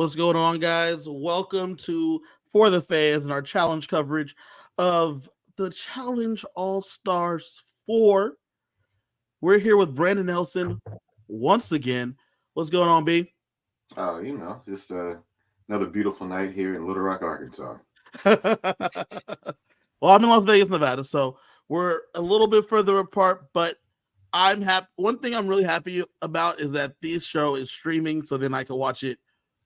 What's going on, guys? Welcome to For the Fans and our challenge coverage of the Challenge All Stars 4. We're here with Brandon Nelson once again. What's going on, B? Just another beautiful night here in Little Rock, Arkansas. Well, I'm in Las Vegas, Nevada, so we're a little bit further apart, but I'm happy. One thing I'm really happy about is that this show is streaming, so then I can watch it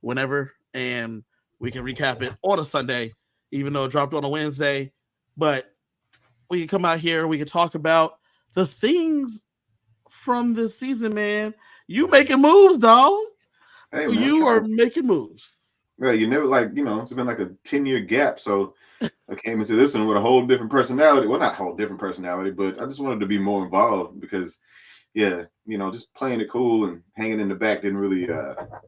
whenever, and we can recap it on a Sunday, even though it dropped on a Wednesday. But we can come out here, we can talk about the things from this season, man. You making moves, dog. Hey, man, You are making moves. Well, you never it's been like a 10-year gap. So I came into this one with a whole different personality. Well, not whole different personality, but I just wanted to be more involved because, just playing it cool and hanging in the back didn't really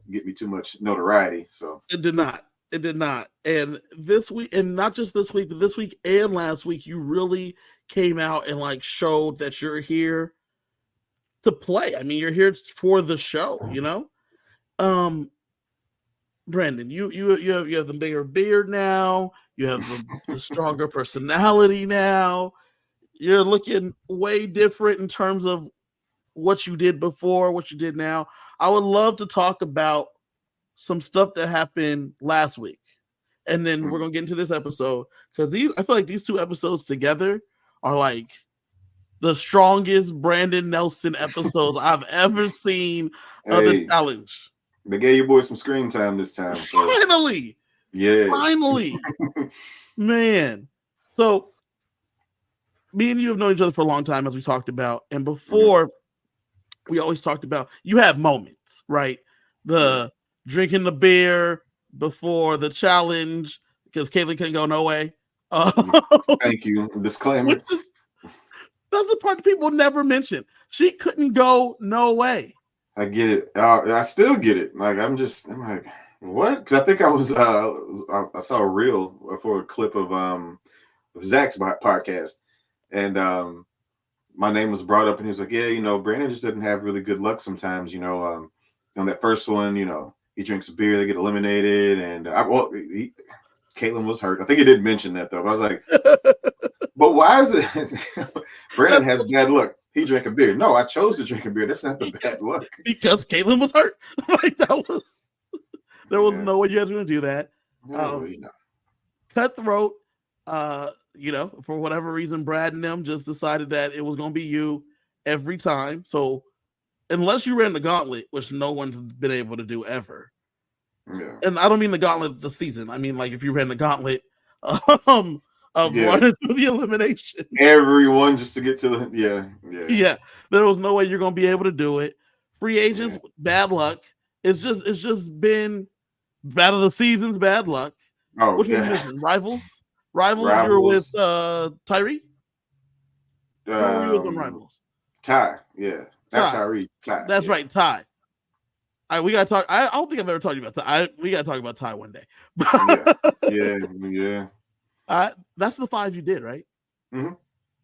get me too much notoriety. So it did not. It did not. And this week, and not just this week, but this week and last week, you really came out and showed that you're here to play. I mean, you're here for the show, you know? Brandon, you have the bigger beard now. You have the stronger personality now. You're looking way different in terms of what you did before, what you did now. I would love to talk about some stuff that happened last week, and then we're gonna get into this episode because I feel like these two episodes together are like the strongest Brandon Nelson episodes I've ever seen of the challenge. They gave your boy some screen time this time. So. Finally. Yeah. Finally. Man. So, me and you have known each other for a long time, as we talked about. And before, we always talked about, you have moments, right? The drinking the beer before the challenge, because Caitlin couldn't go no way. Thank you. Disclaimer. That's the part that people never mention. She couldn't go no way. I get it. I still get it. I'm like, what? Because I think I saw a reel for a clip of Zach's podcast, and my name was brought up, and he was like, yeah, Brandon just doesn't have really good luck sometimes. On that first one, he drinks a beer, they get eliminated, and Caitlin was hurt. I think he did mention that though. But I was like, but why is it Brandon has bad luck? He drank a beer. No, I chose to drink a beer. That's not the bad luck. Because Caitlin was hurt. There was no way you had to do that. Cutthroat, for whatever reason, Brad and them just decided that it was going to be you every time. So unless you ran the gauntlet, which no one's been able to do ever. Yeah. And I don't mean the gauntlet of the season. I mean, if you ran the gauntlet of running through the elimination. Everyone just to get to the Yeah. There was no way you're gonna be able to do it. Free agents, bad luck. It's just been bad of the seasons, bad luck. Oh, which one? Rivals. You were with Tyree? Who were you with them Rivals? Ty, yeah. That's Tyree. Ty. That's right, Ty. We gotta talk. I don't think I've ever talked about Ty. We gotta talk about Ty one day. Yeah. That's the 5 you did, right? Mm-hmm.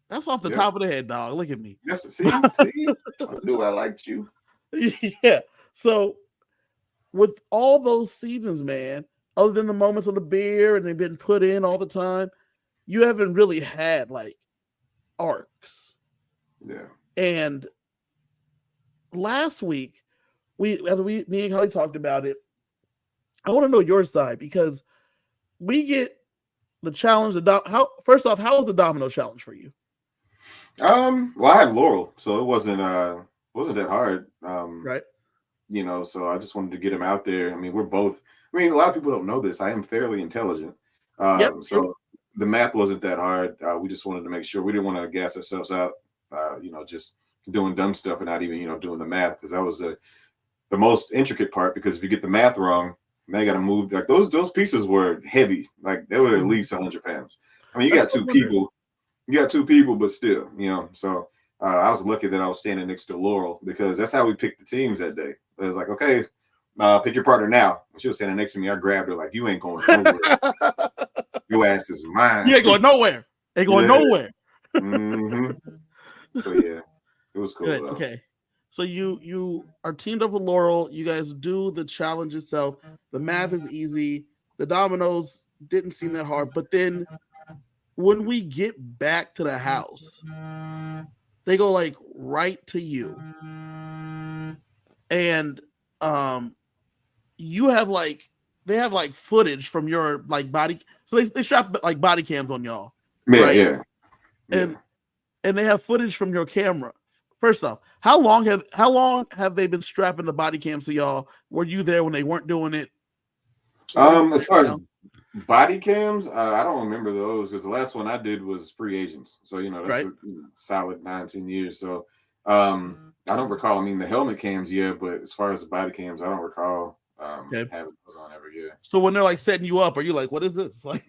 That's off the top of the head, dog. Look at me. Yes, see, I knew I liked you. Yeah. So, with all those seasons, man, other than the moments of the beer and they've been put in all the time, you haven't really had arcs. Yeah. And last week, me and Kelly talked about it. I want to know your side because we get the challenge. First off, how was the domino challenge for you? Well, I had Laurel, so it wasn't that hard. Right. So I just wanted to get him out there. I mean, we're both. I mean, a lot of people don't know this. I am fairly intelligent. So the math wasn't that hard. We just wanted to make sure we didn't want to gas ourselves out. Just doing dumb stuff and not even doing the math, because that was the most intricate part. Because if you get the math wrong, now you got to move. Those pieces were heavy. They were at least 100 pounds. I mean, you got two people. But still, So I was lucky that I was standing next to Laurel, because that's how we picked the teams that day. It was like, okay, pick your partner now. She was standing next to me. I grabbed her like, you ain't going nowhere. Your ass is mine. You ain't going nowhere. Nowhere. Mm-hmm. So yeah, it was cool. Good. Okay. So you are teamed up with Laurel. You guys do the challenge itself. The math is easy. The dominoes didn't seem that hard. But then when we get back to the house, they go like right to you, and you have like they have like footage from your like body. So they strap like body cams on y'all, Yeah, right? yeah, yeah. And they have footage from your camera. First off, how long have they been strapping the body cams to y'all? Were you there when they weren't doing it? As far as body cams, I don't remember those because the last one I did was Free Agents. So that's right, a solid 19 years. So I don't recall. I mean, the helmet cams, yeah, but as far as the body cams, I don't recall okay. having those on ever. Yeah. So when they're like setting you up, are you like, what is this? Like,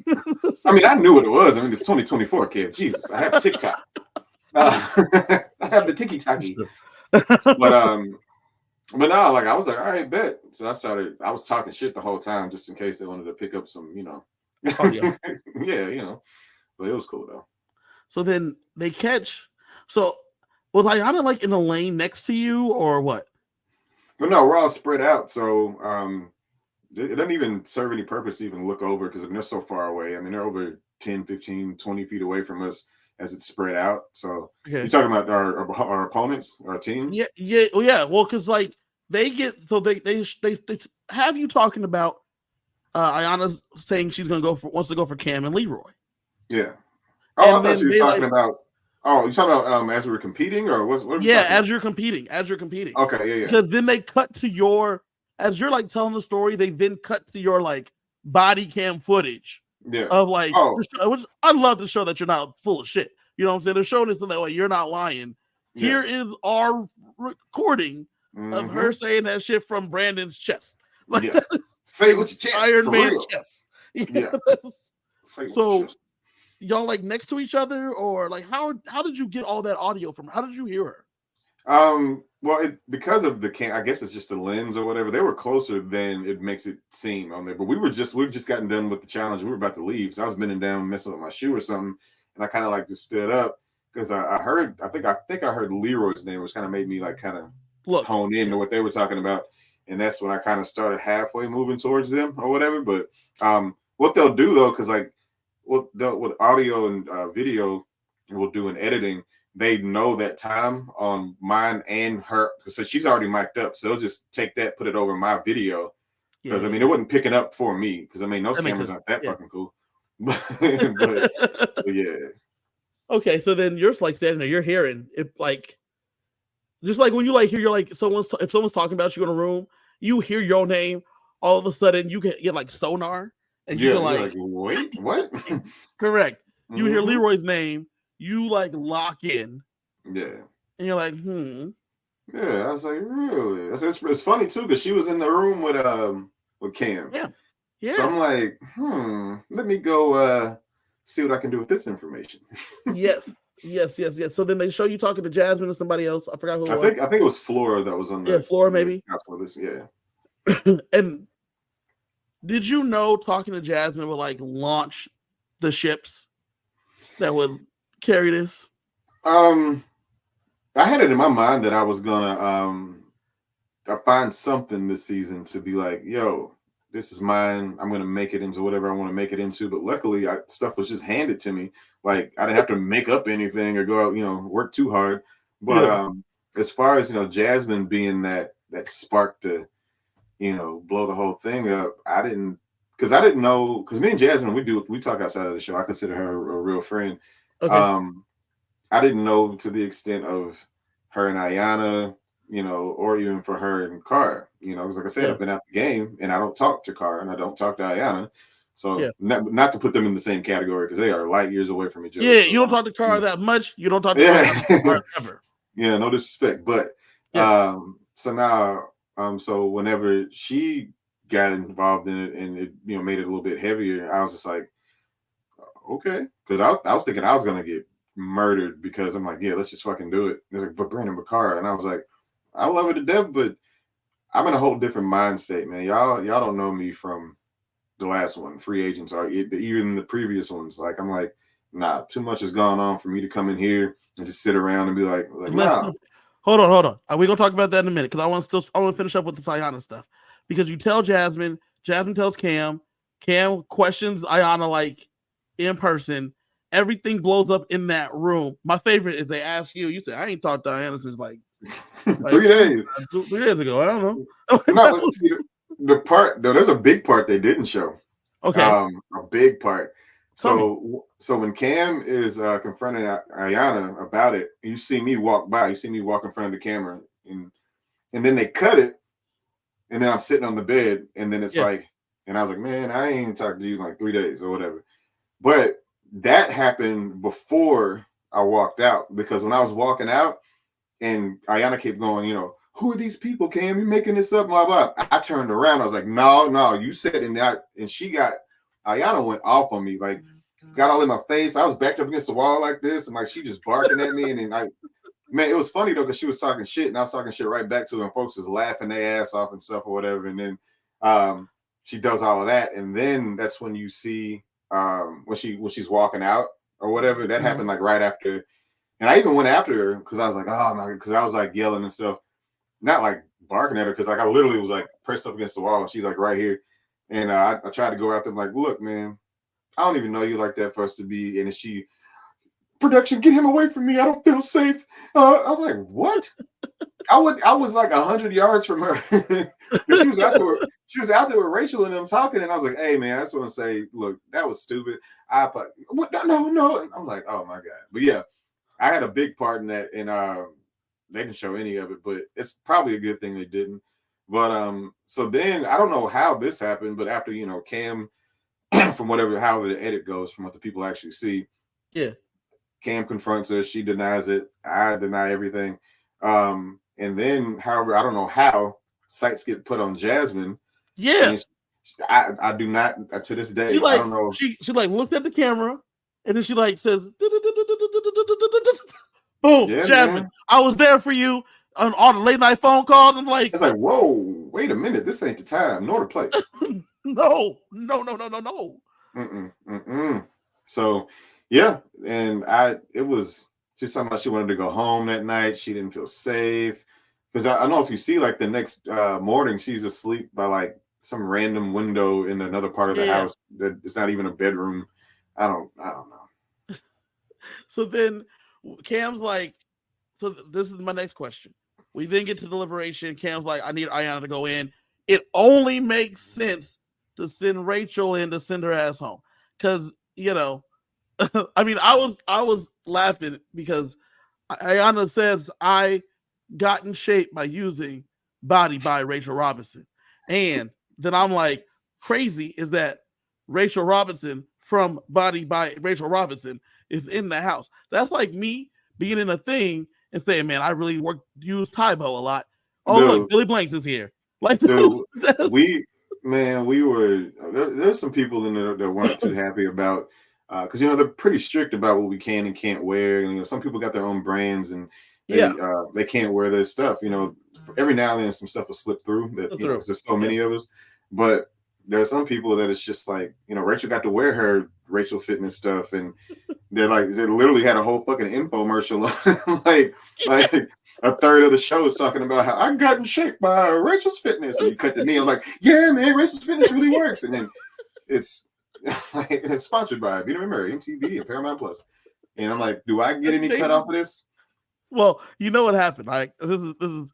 I mean, I knew what it was. I mean, it's 2024, kid. Jesus, I have TikTok. I have the tiki taki. But no, like I was like, all right, bet. So I was talking shit the whole time just in case they wanted to pick up some, audio. yeah, but it was cool though. So then they catch. So was Ayana like in the lane next to you or what? But no, we're all spread out. So it doesn't even serve any purpose to even look over because they're so far away. I mean, they're over 10, 15, 20 feet away from us as it's spread out. So you're talking about our opponents, our teams? Yeah. Well, because like they have you talking about Ayana saying she's wants to go for Cam and Leroy. Yeah. Oh, I thought you were talking about. Oh, you talking about as we were competing, or what? Yeah, as you're competing. Okay, yeah. Because then they cut to as you're like telling the story, they then cut to your like body cam footage. Yeah. Of like, which I love to show that you're not full of shit. You know what I'm saying? They're showing it so that way you're not lying. Yeah. Here is our recording of her saying that shit from Brandon's chest. Like, say it with your chest. Iron Man chest. Yeah. So y'all like next to each other, or like how did you get all that audio from her? How did you hear her? Well, because of the I guess it's just the lens or whatever. They were closer than it makes it seem on there. But we've just gotten done with the challenge. We were about to leave, so I was bending down, messing with my shoe or something, and I kind of like just stood up because I think I heard Leroy's name, which kind of made me like kind of hone in to what they were talking about, and that's when I kind of started halfway moving towards them or whatever. But what they'll do though, because like what audio and video will do in editing, they know that time on mine and her, so she's already mic'd up, so they'll just take that, put it over my video, because I mean it wasn't picking up for me, because I mean those cameras aren't that fucking cool. but yeah. Okay, so then you're like standing there, you're hearing it, like just like when you like hear you're like if someone's talking about you in a room, you hear your name, all of a sudden you get like sonar, and you can like wait, what? Correct. You hear Leroy's name, you like lock in. Yeah. And you're like, Yeah, I was like, really? It's funny too, because she was in the room with Cam. Yeah. So I'm like, let me go see what I can do with this information. Yes. So then they show you talking to Jasmine or somebody else. I forgot who it was. I think it was Flora that was on the Flora maybe. Yeah. And did you know talking to Jasmine would like launch the ships that would carry this? I had it in my mind that I was gonna find something this season to be like, yo, this is mine. I'm gonna make it into whatever I want to make it into. But luckily, stuff was just handed to me. Like I didn't have to make up anything or go out, work too hard. But as far as Jasmine being that spark to, blow the whole thing up, I didn't know, because me and Jasmine we talk outside of the show. I consider her a real friend. Okay. I didn't know to the extent of her and Ayana, or even for her and Car, because like I said, I've been out the game and I don't talk to Car and I don't talk to Ayana. So not to put them in the same category, because they are light years away from each other. Yeah, so, you don't talk to Car that much. You don't talk to Car ever. Yeah, no disrespect. But so now, so whenever she got involved in it and it, made it a little bit heavier, I was just like, okay. Because I was thinking I was gonna get murdered, because I'm like, yeah, let's just fucking do it. It's like, but Brandon Bakara, and I was like, I love her to death, but I'm in a whole different mind state, man. Y'all don't know me from the last one, Free Agents, or even the previous ones. Like, I'm like, nah, too much has gone on for me to come in here and just sit around and be like nah. Hold on. We're gonna talk about that in a minute because I want to finish up with the Ayana stuff because you tell Jasmine tells Cam questions Ayana like in person. Everything blows up in that room. My favorite is they ask you. You say I ain't talked to Ayana since like 3 days. 3 days ago. I don't know. No, but see, the part though, there's a big part they didn't show. Okay, A big part. tell me. So when Cam is confronting Ayana about it, you see me walk by. You see me walk in front of the camera, and then they cut it, and then I'm sitting on the bed, and then it's like, and I was like, man, I ain't talked to you in like 3 days or whatever. But that happened before I walked out because when I was walking out, and Ayana kept going, who are these people, Cam? You making this up, blah blah. I turned around. I was like, no, you said in that, and Ayana went off on me, like got all in my face. I was backed up against the wall like this, and like she just barking at me, and then man, it was funny though because she was talking shit, and I was talking shit right back to her, and folks was laughing their ass off and stuff or whatever, and then she does all of that, and then that's when you see when she's walking out or whatever. That happened like right after. And I even went after her because I was like, oh my, because I was like yelling and stuff, not like barking at her because like I literally was like pressed up against the wall and she's like right here. And I tried to go after him like, look, man, I don't even know you like that for us to be. And then production, get him away from me. I don't feel safe. I was like, what? I was like 100 yards from her. She was out there with Rachel and them talking, and I was like, hey man, I just want to say, look, that was stupid. No. And I'm like, oh my God. But yeah. I had a big part in that, and they didn't show any of it, but it's probably a good thing they didn't. But so then I don't know how this happened, but after Cam, from how the edit goes, from what the people actually see, Cam confronts her, she denies it, I deny everything, and then however I don't know how sights get put on Jasmine. I do not to this day. I don't know. She like looked at the camera. And then she like says, boom, Jasmine, man. I was there for you on all the late night phone calls. I'm like, it's like, whoa, wait a minute. This ain't the time nor the place. No. So yeah. And it was just something she wanted to go home that night. She didn't feel safe. Because I don't know if you see like the next morning, she's asleep by like some random window in another part of the house that it's not even a bedroom. I don't know. So then Cam's like, so this is my next question. We then get to deliberation. Cam's like, I need Ayana to go in. It only makes sense to send Rachel in to send her ass home. Because, I mean, I was laughing because Ayana says I got in shape by using Body by Rachel Robinson. And then I'm like, crazy is that Rachel Robinson from Body by Rachel Robinson is in the house. That's like me being in a thing and saying, man, I really use Tybo a lot. Oh, dude, look, Billy Blanks is here. Like, dude, we were, there's some people in there that weren't too happy about, because, they're pretty strict about what we can and can't wear. And, some people got their own brands and they can't wear their stuff. Every now and then some stuff will slip through that, because there's so many of us. But there are some people that it's just like, Rachel got to wear her Rachel Fitness stuff, and they literally had a whole fucking infomercial like a third of the show is talking about how I got in shape by Rachel's Fitness, and you cut the knee. I'm like, yeah, man, Rachel's Fitness really works, and then it's it's sponsored by Vita Murray, MTV, and Paramount Plus, and I'm like, do I get any cut off of this? Well, you know what happened. Like this is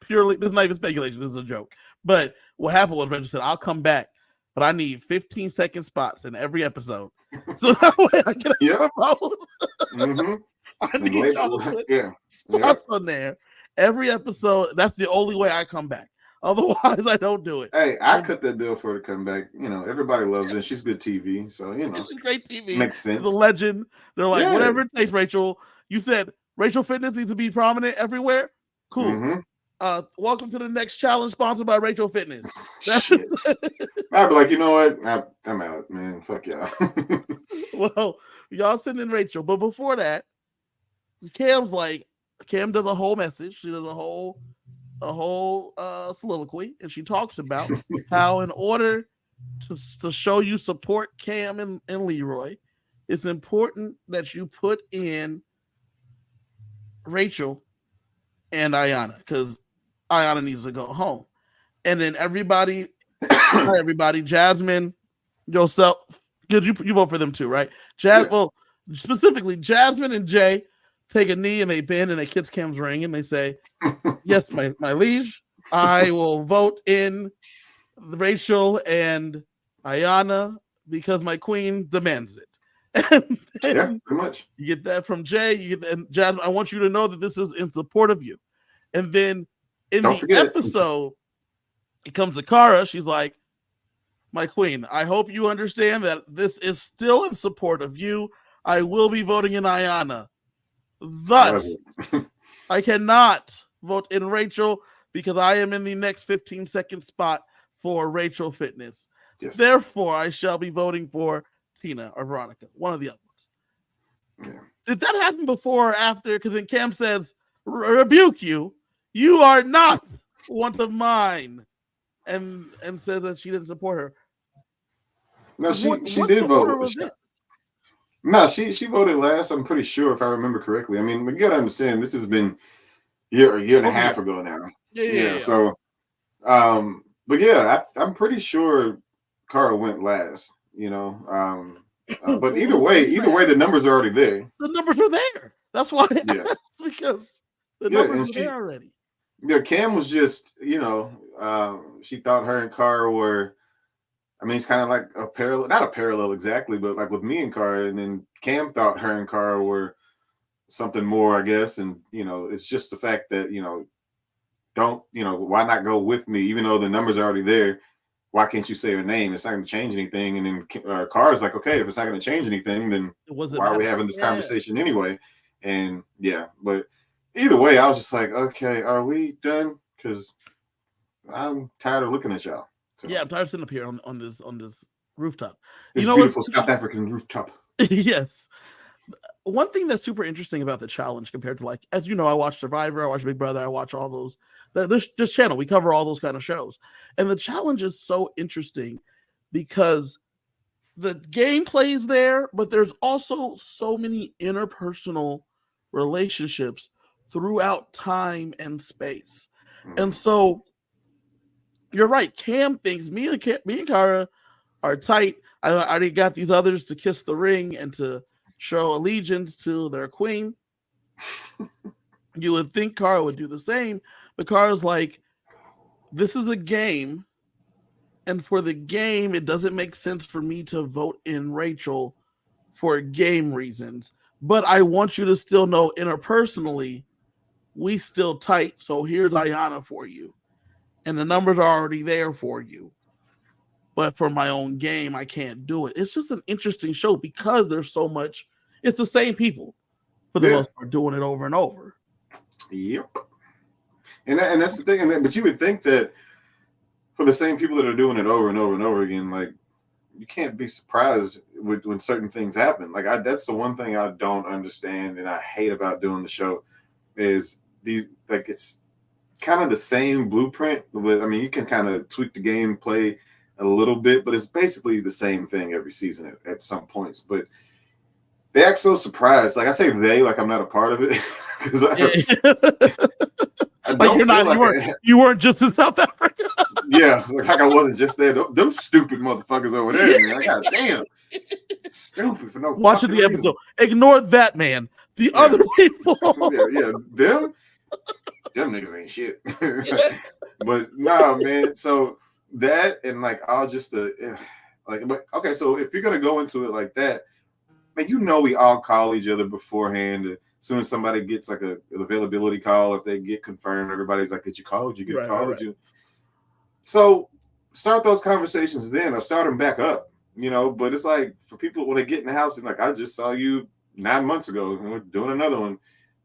purely, this is not even speculation. This is a joke. But what happened was Rachel said, "I'll come back, but I need 15-second spots in every episode, so that way I can I need y'all to put spots on there every episode. That's the only way I come back. Otherwise, I don't do it." Hey, I cut that deal for her to come back. Everybody loves her. She's good TV, so she's great TV. Makes sense. She's a legend. They're like, whatever it takes, Rachel. You said Rachel Fitness needs to be prominent everywhere. Cool. Mm-hmm. Welcome to the next challenge sponsored by Rachel Fitness. I'd be like, you know what? I'm out, man. Fuck y'all. Well, y'all send in Rachel. But before that, Cam does a whole message. She does a whole soliloquy, and she talks about how in order to show you support Cam and Leroy, it's important that you put in Rachel and Ayana, because Ayana needs to go home. And then everybody, not everybody, Jasmine, yourself, because you vote for them too, right? Well, specifically, Jasmine and Jay take a knee and they bend and they kiss Cam's ring and they say, yes, my liege, I will vote in Rachel and Ayana because my queen demands it. And yeah, pretty much. You get that from Jay. You get that, and Jasmine, I want you to know that this is in support of you. And then in the episode, it comes to Kara. She's like, my queen, I hope you understand that this is still in support of you. I will be voting in Ayana. Thus, I cannot vote in Rachel because I am in the next 15-second spot for Rachel Fitness. Yes. Therefore, I shall be voting for Tina or Veronica, one of the other ones. Yeah. Did that happen before or after? Because then Cam says, rebuke you. You are not one of mine. And says that she didn't support her. No, she did vote. No, she voted last. I'm pretty sure, if I remember correctly. I mean, you gotta understand, this has been a year and a half ago now. Yeah. So, but yeah, I'm pretty sure Kara went last. You know, but either way, the numbers are already there. The numbers are there. That's why. Because the numbers are there already. Yeah, Cam was just, you know, she thought her and Kara were. I mean, it's kind of like a parallel, not a parallel exactly, but like with me and Kara, and then Cam thought her and Kara were something more, I guess. And, you know, it's just the fact that, you know, why not go with me? Even though the numbers are already there, why can't you say her name? It's not going to change anything. And then Kara's like, okay, if it's not going to change anything, then why are we having this conversation anyway? And yeah, but either way, I was just like, okay, are we done? Because I'm tired of looking at y'all. So. Yeah, I'm tired of sitting up here on this rooftop. This beautiful South African rooftop. Yes. One thing that's super interesting about the challenge compared to, like, as you know, I watch Survivor, I watch Big Brother, I watch all those. This channel, we cover all those kind of shows. And the challenge is so interesting because the gameplay is there, but there's also so many interpersonal relationships throughout time and space. And so you're right. Cam thinks me and Kara are tight. I already got these others to kiss the ring and to show allegiance to their queen. You would think Kara would do the same, but Kara's like, this is a game, and for the game, it doesn't make sense for me to vote in Rachel for game reasons. But I want you to still know interpersonally, we still tight. So here's Ayana for you. And the numbers are already there for you. But for my own game, I can't do it. It's just an interesting show because there's so much. It's the same people for the most part doing it over and over. Yep. And that's the thing. But you would think that for the same people that are doing it over and over and over again, like, you can't be surprised when certain things happen. Like, that's the one thing I don't understand and I hate about doing the show is it's kind of the same blueprint. But I mean, you can kind of tweak the gameplay a little bit, but it's basically the same thing every season at some points. But they act so surprised. Like, I say they, like I'm not a part of it because you weren't just in South Africa. Yeah, like I wasn't just there. Them stupid motherfuckers over there, man. God damn, stupid for no. Watching the episode, ignore that man. The other people, them niggas ain't shit. But nah, man. So that and like I'll just but okay. So if you're gonna go into it like that, like, you know, we all call each other beforehand. As soon as somebody gets like an availability call, if they get confirmed, everybody's like, "Did you call? Did you get called? Right. You?" So start those conversations then, or start them back up, you know. But it's like for people when they get in the house, and like, I just saw you 9 months ago, and we're doing another one.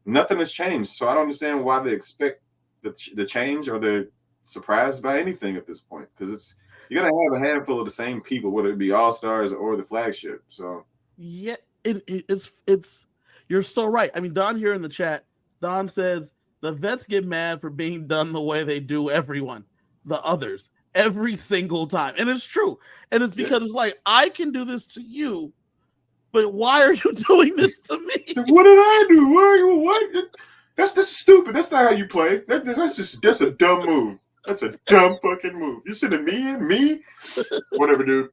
Nothing has changed, so I don't understand why they expect the change, or they're surprised by anything at this point. Because you're gonna have a handful of the same people, whether it be All Stars or the flagship. So. Yeah, it's you're so right. I mean, Don here in the chat, Don says the vets get mad for being done the way they do everyone, the others, every single time. And it's true. And it's because it's like, I can do this to you, but why are you doing this to me? What did I do? Why are you what? That's stupid. That's not how you play. That's a dumb move. That's a dumb fucking move. You sending me? Whatever, dude.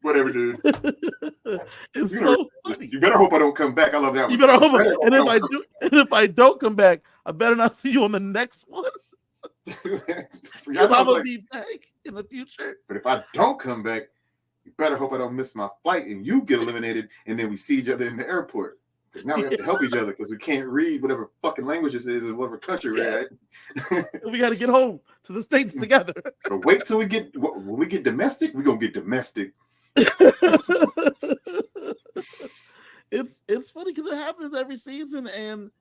It's so funny. You better hope I don't come back. I love that one. You better hope. And if I don't come back, I better not see you on the next one. I'm gonna be back in the future. But if I don't come back, you better hope I don't miss my flight and you get eliminated, and then we see each other in the airport. Because now we have to help each other because we can't read whatever fucking language this is in whatever country we're at. We got to get home to the States together. But wait till when we get domestic, we're going to get domestic. It's funny because it happens every season, and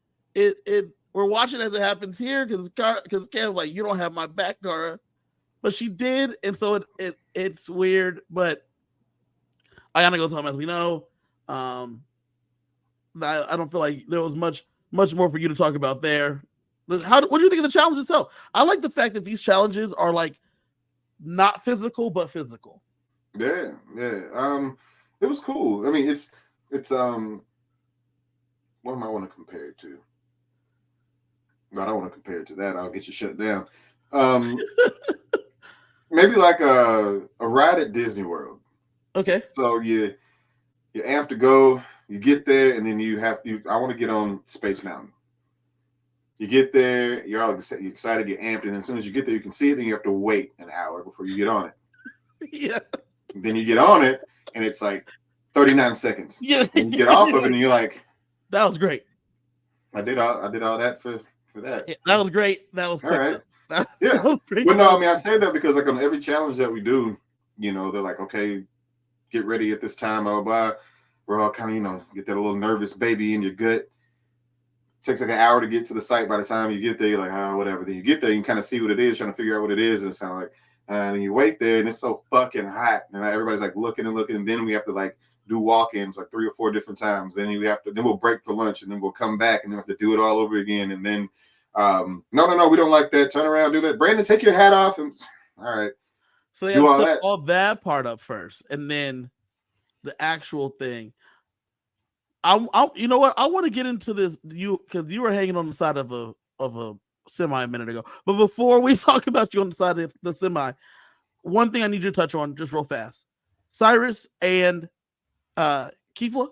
we're watching as it happens here because Cam's like, you don't have my back, Cara. But she did, and so it's weird, but Ayana goes home, as we know. I don't feel like there was much more for you to talk about there. What do you think of the challenge itself? I like the fact that these challenges are like not physical but physical. Yeah. It was cool. I mean, it's what am I want to compare it to? No, I don't want to compare it to that. I'll get you shut down. Maybe like a ride at Disney World. Okay. So you're amped to go. You get there, and then I want to get on Space Mountain. You get there, you're all excited, you're amped, and as soon as you get there, you can see it, then you have to wait an hour before you get on it. Yeah. Then you get on it, and it's like 39 seconds. Yeah. And you get off of it, and you're like, that was great. I did all that for that. Yeah, that was great. That was quick. All right. Yeah. That was great. Well, no, I mean, I say that because like on every challenge that we do, they're like, okay, get ready at this time, blah, blah, blah. We're all kind of, get that little nervous baby in your gut. It takes like an hour to get to the site. By the time you get there, you're like, whatever. Then you get there, you can kind of see what it is, trying to figure out what it is. And it sounds like, and then you wait there, and it's so fucking hot. And everybody's like looking. And then we have to like do walk-ins like 3 or 4 different times. Then we'll break for lunch, and then we'll come back, and then we have to do it all over again. And then, no, we don't like that. Turn around, do that. Brandon, take your hat off. And all right. So they have all that part up first, and then the actual thing. You know what? I want to get into this because you were hanging on the side of a semi a minute ago. But before we talk about you on the side of the semi, one thing I need you to touch on just real fast: Cyrus and Kefla.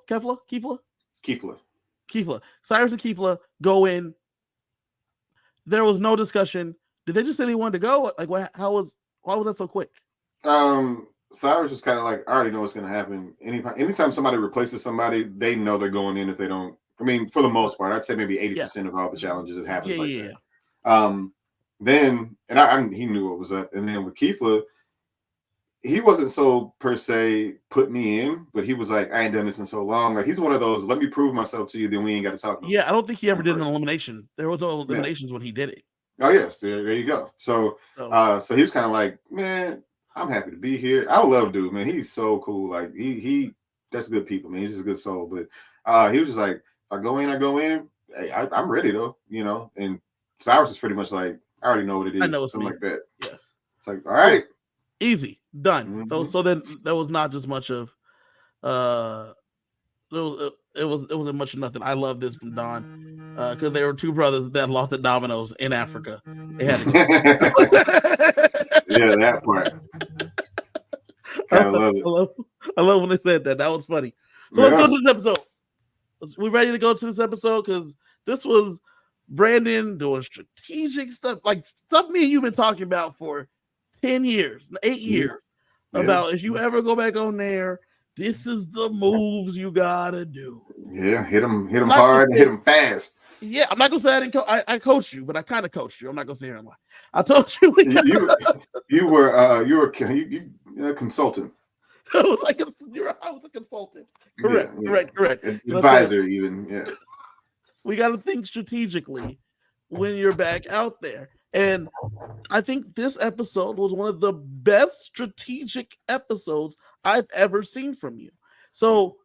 Cyrus and Kefla go in. There was no discussion. Did they just say they wanted to go? Like, why was that so quick? Cyrus was kind of like, I already know what's going to happen. Anytime somebody replaces somebody, they know they're going in if they don't. I mean, for the most part, I'd say maybe 80% of all the challenges it happens that. Then, and he knew what was up. And then with Kefla, he wasn't so per se put me in, but he was like, I ain't done this in so long. Like he's one of those, let me prove myself to you, then we ain't got to talk. Yeah, I don't think he ever did an elimination. There was no eliminations when he did it. Oh yes, there you go. So he was kind of like, man, I'm happy to be here. I love dude, man. He's so cool. Like he that's good people, man. He's just a good soul. But he was just like, if I go in. Hey, I'm ready though, And Cyrus is pretty much like, I already know what it is. I know something like that. Yeah. It's like, all right. Easy. Done. Mm-hmm. So then there was not just much of it wasn't much of nothing. I love this from Don. Because they were two brothers that lost at dominoes in Africa. They had to yeah, that part. I love it. I love when they said that. That was funny. So let's go to this episode. We ready to go to this episode? Because this was Brandon doing strategic stuff, like stuff me and you've been talking about for 10 years, 8 years. Yeah. About if you ever go back on there, this is the moves you gotta do. Yeah, hit them hard and hit them fast. Yeah, I'm not gonna say I coached you, but I kind of coached you. I'm not gonna say here and lie. I told you you were a consultant. I was a consultant. Correct. Advisor, even. Yeah. We got to think strategically when you're back out there, and I think this episode was one of the best strategic episodes I've ever seen from you. So.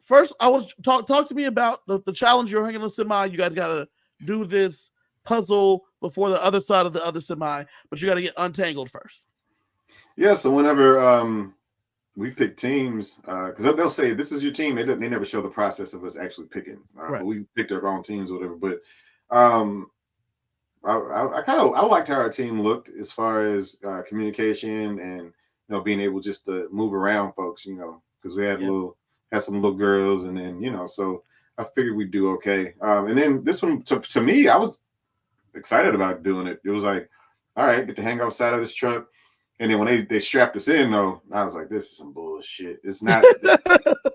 First, I want to talk to me about the challenge you're hanging on semi. You guys got to do this puzzle before the other side of the other semi, but you got to get untangled first. Yeah, so whenever we pick teams, because they'll say, this is your team. They never show the process of us actually picking. Right. We picked our own teams or whatever. But I liked how our team looked as far as communication and being able just to move around folks, because we had Yeah. had some little girls, and then so I figured we'd do okay. And then this one to me, I was excited about doing it. It was like, all right, get to hang outside of this truck. And then when they strapped us in, though, I was like, this is some bullshit. It's not.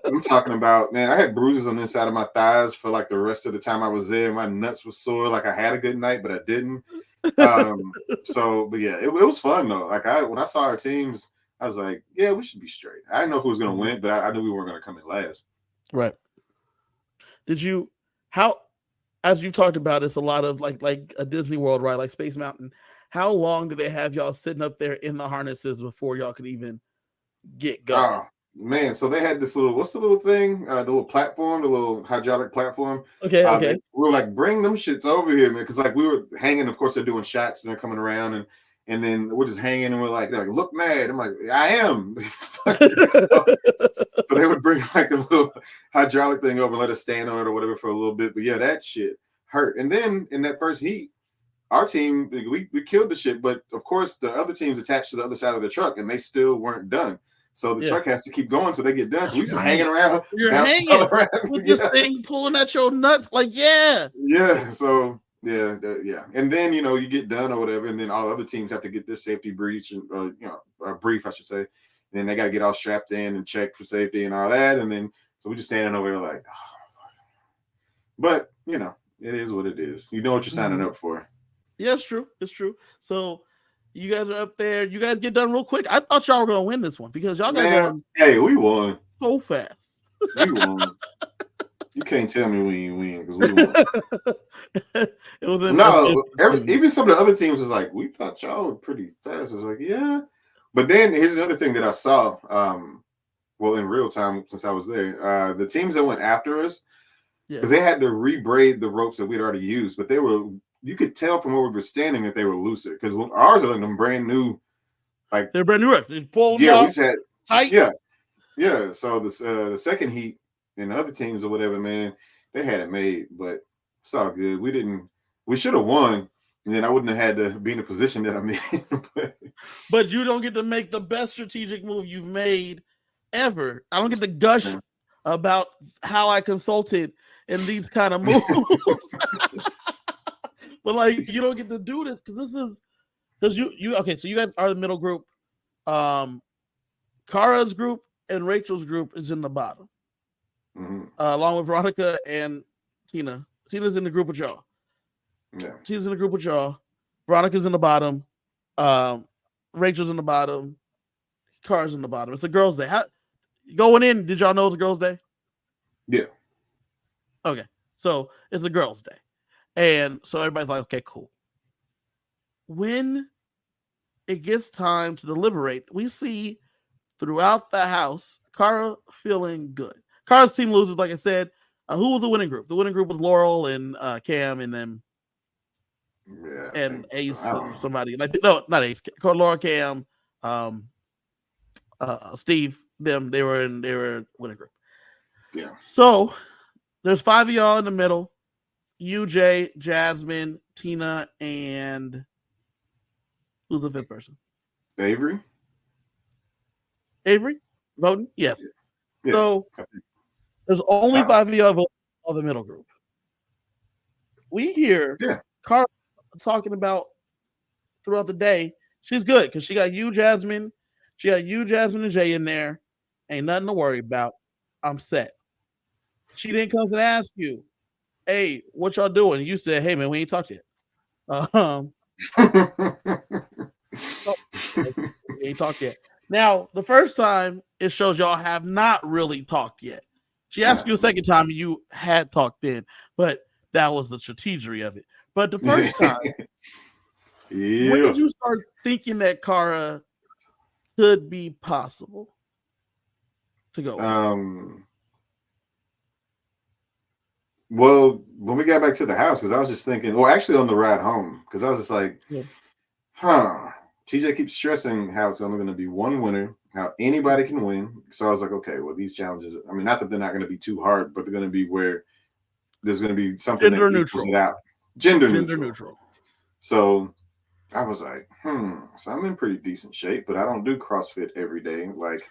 I'm talking about, man, I had bruises on the inside of my thighs for like the rest of the time I was there. My nuts were sore. Like I had a good night, but I didn't. But yeah, it was fun though. Like when I saw our teams, I was like, yeah, we should be straight. I didn't know if we was gonna win, but I knew we weren't gonna come in last. Right. Did you as you talked about, it's a lot of like a Disney World ride, like Space Mountain. How long did they have y'all sitting up there in the harnesses before y'all could even get going? Oh man, so they had this little, what's the little thing? The little platform, the little hydraulic platform. Okay. We were like, bring them shits over here, man, because like we were hanging. Of course, they're doing shots and they're coming around, and then we're just hanging, and we're like, look mad. I'm like, I am. So they would bring like a little hydraulic thing over and let us stand on it or whatever for a little bit. But yeah, that shit hurt. And then in that first heat, our team, we killed the shit. But of course, the other team's attached to the other side of the truck, and they still weren't done. So the truck has to keep going till they get done. So we just hanging around. You're hanging with this thing pulling at your nuts, like yeah. So yeah. And then you get done or whatever, and then all other teams have to get this safety breach and brief, I should say. And then they got to get all strapped in and checked for safety and all that. And then so we just standing over there like, oh. But it is what it is. You know what you're signing up for. Yeah, it's true. It's true. So you guys are up there. You guys get done real quick. I thought y'all were gonna win this one because y'all guys we won so fast. We won. You can't tell me we ain't win because we won. It was even some of the other teams was like, we thought y'all were pretty fast. I was like, yeah. But then here's another thing that I saw. In real time since I was there, the teams that went after us, because they had to rebraid the ropes that we'd already used, but you could tell from where we were standing that they were looser because ours are like them brand new, like they're brand new. They pulled we just had tight. Yeah. So the second heat and the other teams or whatever, man, they had it made, but it's all good. We should have won, and then I wouldn't have had to be in the position that I'm in. But you don't get to make the best strategic move you've made ever. I don't get to gush about how I consulted in these kind of moves. But like you don't get to do this because you okay. So you guys are the middle group. Kara's group and Rachel's group is in the bottom, along with Veronica and Tina. Tina's in the group with y'all. Yeah, she's in the group with y'all. Veronica's in the bottom. Rachel's in the bottom. Kara's in the bottom. It's a girls' day. Going in, did y'all know it's a girls' day? Yeah. Okay, so it's a girls' day. And so everybody's like, okay, cool. When it gets time to deliberate, we see throughout the house, Kara feeling good. Kara's team loses, like I said. Who was the winning group? The winning group was Laurel and Cam and them. Yeah, and Ace and somebody. No, not Ace. Laurel, Cam, Steve, them. They were winning group. Yeah. So there's 5 of y'all in the middle. UJ, Jasmine, Tina, and who's the 5th person? Avery voting? Yes. Yeah. So there's only 5 of y'all of the middle group. We hear Carla talking about throughout the day. She's good because she got you, Jasmine. She got you, Jasmine, and Jay in there. Ain't nothing to worry about. I'm set. She then comes and asks you, hey, what y'all doing? You said, hey, man, we ain't talked yet. We ain't talked yet. Now, the first time, it shows y'all have not really talked yet. She asked you a second time, and you had talked then, but that was the strategery of it. But the first time, when did you start thinking that Kara could be possible to go? Well, when we got back to the house, because I was just thinking, well, actually on the ride home, because I was just like, TJ keeps stressing how it's only going to be one winner, how anybody can win. So I was like, okay, well, these challenges, I mean, not that they're not going to be too hard, but they're going to be where there's going to be something gender that neutral. It out. Gender neutral. So I was like, so I'm in pretty decent shape, but I don't do CrossFit every day like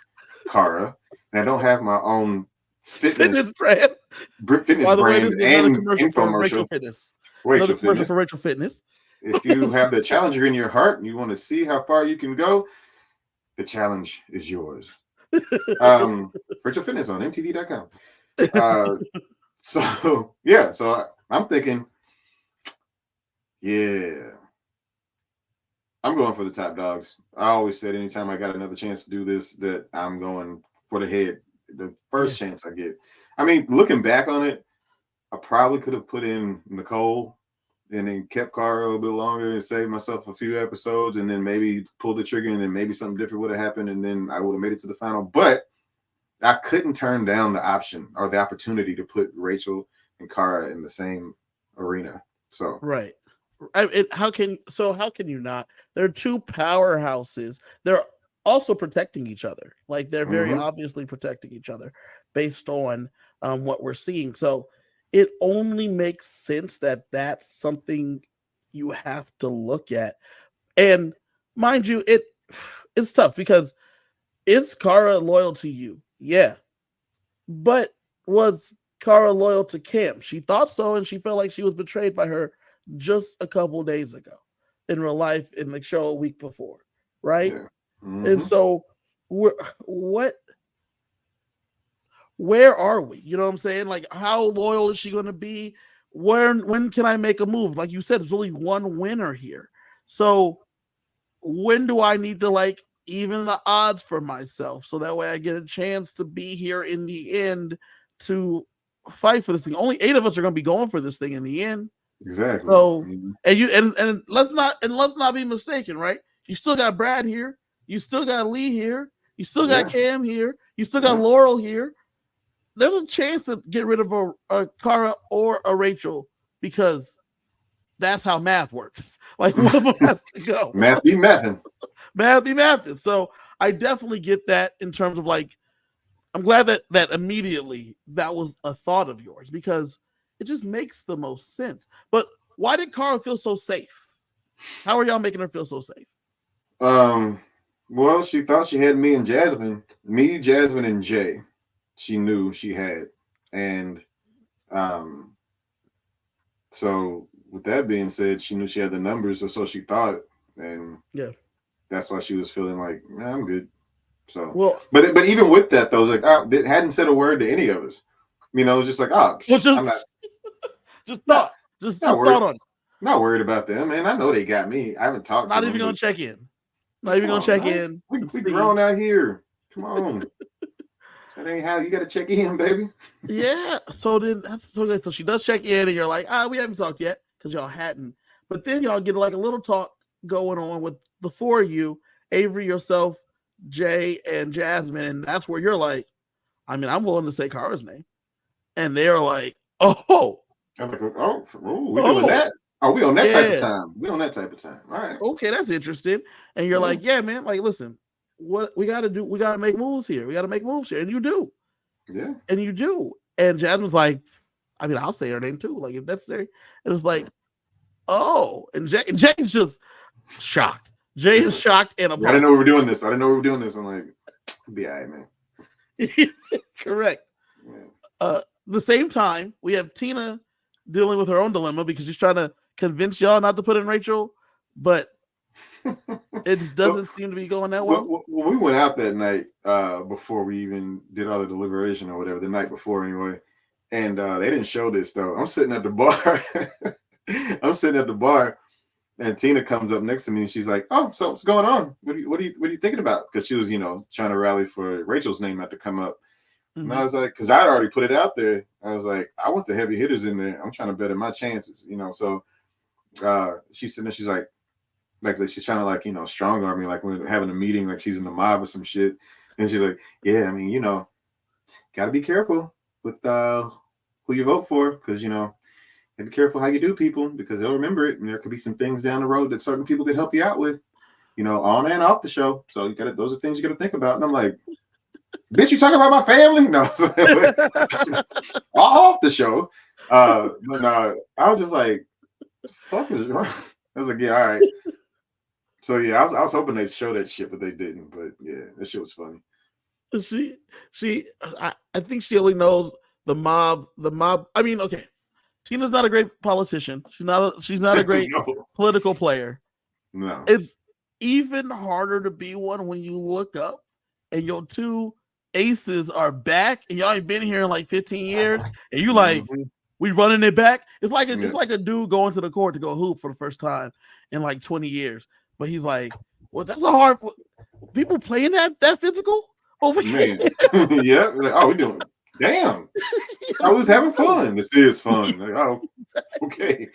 Cara, and I don't have my own Fitness fitness brand. fitness By the way, this brand is another and commercial for Rachel infomercial. Fitness. Another Rachel commercial Fitness. for Rachel Fitness. If you have the challenger in your heart and you want to see how far you can go, the challenge is yours. Rachel Fitness on MTV.com. So yeah, so I'm thinking, yeah, I'm going for the top dogs. I always said anytime I got another chance to do this, that I'm going for the head. The first chance I get. I mean, looking back on it, I probably could have put in Nicole and then kept Cara a little bit longer and saved myself a few episodes and then maybe pulled the trigger and then maybe something different would have happened and then I would have made it to the final. But I couldn't turn down the option or the opportunity to put Rachel and Cara in the same arena. So right. How can you not? They're two powerhouses. They're also protecting each other. Like they're very obviously protecting each other based on what we're seeing. So it only makes sense that that's something you have to look at. And mind you, it's tough because is Cara loyal to you? Yeah. But was Cara loyal to Cam? She thought so, and she felt like she was betrayed by her just a couple days ago in real life in the show a week before, right? yeah. And so, what? Where are we? You know what I'm saying? Like, how loyal is she going to be? When can I make a move? Like you said, there's only one winner here. So when do I need to like even the odds for myself so that way I get a chance to be here in the end to fight for this thing? Only 8 of us are going to be going for this thing in the end. Exactly. So and let's not be mistaken, right? You still got Brad here, you still got Lee here, you still got Cam here, you still got Laurel here. There's a chance to get rid of a Cara or a Rachel because that's how math works. Like one of them has to go. Math be mathin'. Math be mathin'. So I definitely get that in terms of like, I'm glad that immediately that was a thought of yours because it just makes the most sense. But why did Cara feel so safe? How are y'all making her feel so safe? Well, she thought she had me and Jasmine, Jasmine, and Jay. She knew she had, and so with that being said, she knew she had the numbers, or so she thought, and that's why she was feeling like, I'm good. So, well, but even with that though, it was like they hadn't said a word to any of us. You know, it was just like, I'm not, just thought on it. Not worried about them, man. I know they got me. I haven't talked. Not even gonna check in. Not even gonna check in. We grown out here. Come on. That ain't how you got to check in, baby. Yeah. So then that's so good. So she does check in, and you're like, we haven't talked yet because y'all hadn't. But then y'all get like a little talk going on with the 4 of you, Avery, yourself, Jay, and Jasmine, and that's where you're like, I mean, I'm willing to say Cara's name, and they're like, oh, I'm like, we doing that? Oh, we on that type of time. We on that type of time. All right. Okay, that's interesting. And you're like, yeah, man. Like, listen, what we got to do? We got to make moves here. We got to make moves here, and you do. Yeah. And you do. And Jasmine's like, I mean, I'll say her name too, like if necessary. It was like, oh, and Jay's just shocked. Jay is shocked and I didn't know we were doing this. I'm like, be all right, man. Correct. Yeah. The same time, we have Tina dealing with her own dilemma because she's trying to convince y'all not to put in Rachel, but it doesn't seem to be going that well. Well, we went out that night before we even did all the deliberation or whatever, the night before anyway. And they didn't show this though. I'm sitting at the bar. And Tina comes up next to me and she's like, oh, so what's going on? What are you thinking about? Because she was, trying to rally for Rachel's name not to come up. Mm-hmm. And I was like, because I'd already put it out there. I was like, I want the heavy hitters in there. I'm trying to better my chances, So she's sitting there, she's like she's trying to like, strong arm me, like when we're having a meeting, like she's in the mob or some shit. And she's like, yeah, I mean, gotta be careful with who you vote for, because be careful how you do people, because they'll remember it, and there could be some things down the road that certain people could help you out with, on and off the show. So those are things you got to think about. And I'm like, bitch, you talking about my family? No, off the show. But I was just like, the fuck is wrong? I was like, yeah, all right. So yeah, I was hoping they'd show that shit, but they didn't. But yeah, that shit was funny. I think she only knows the mob. The mob. I mean, okay, Tina's not a great politician. She's not a great No. political player. No. It's even harder to be one when you look up and your two aces are back and y'all ain't been here in like 15 years and you like, we running it back. It's like a dude going to the court to go hoop for the first time in like 20 years. But he's like, well, that's a hard people playing that physical over here. Yeah. Like, oh, we doing damn. I was having fun. This is fun. Like, oh, okay.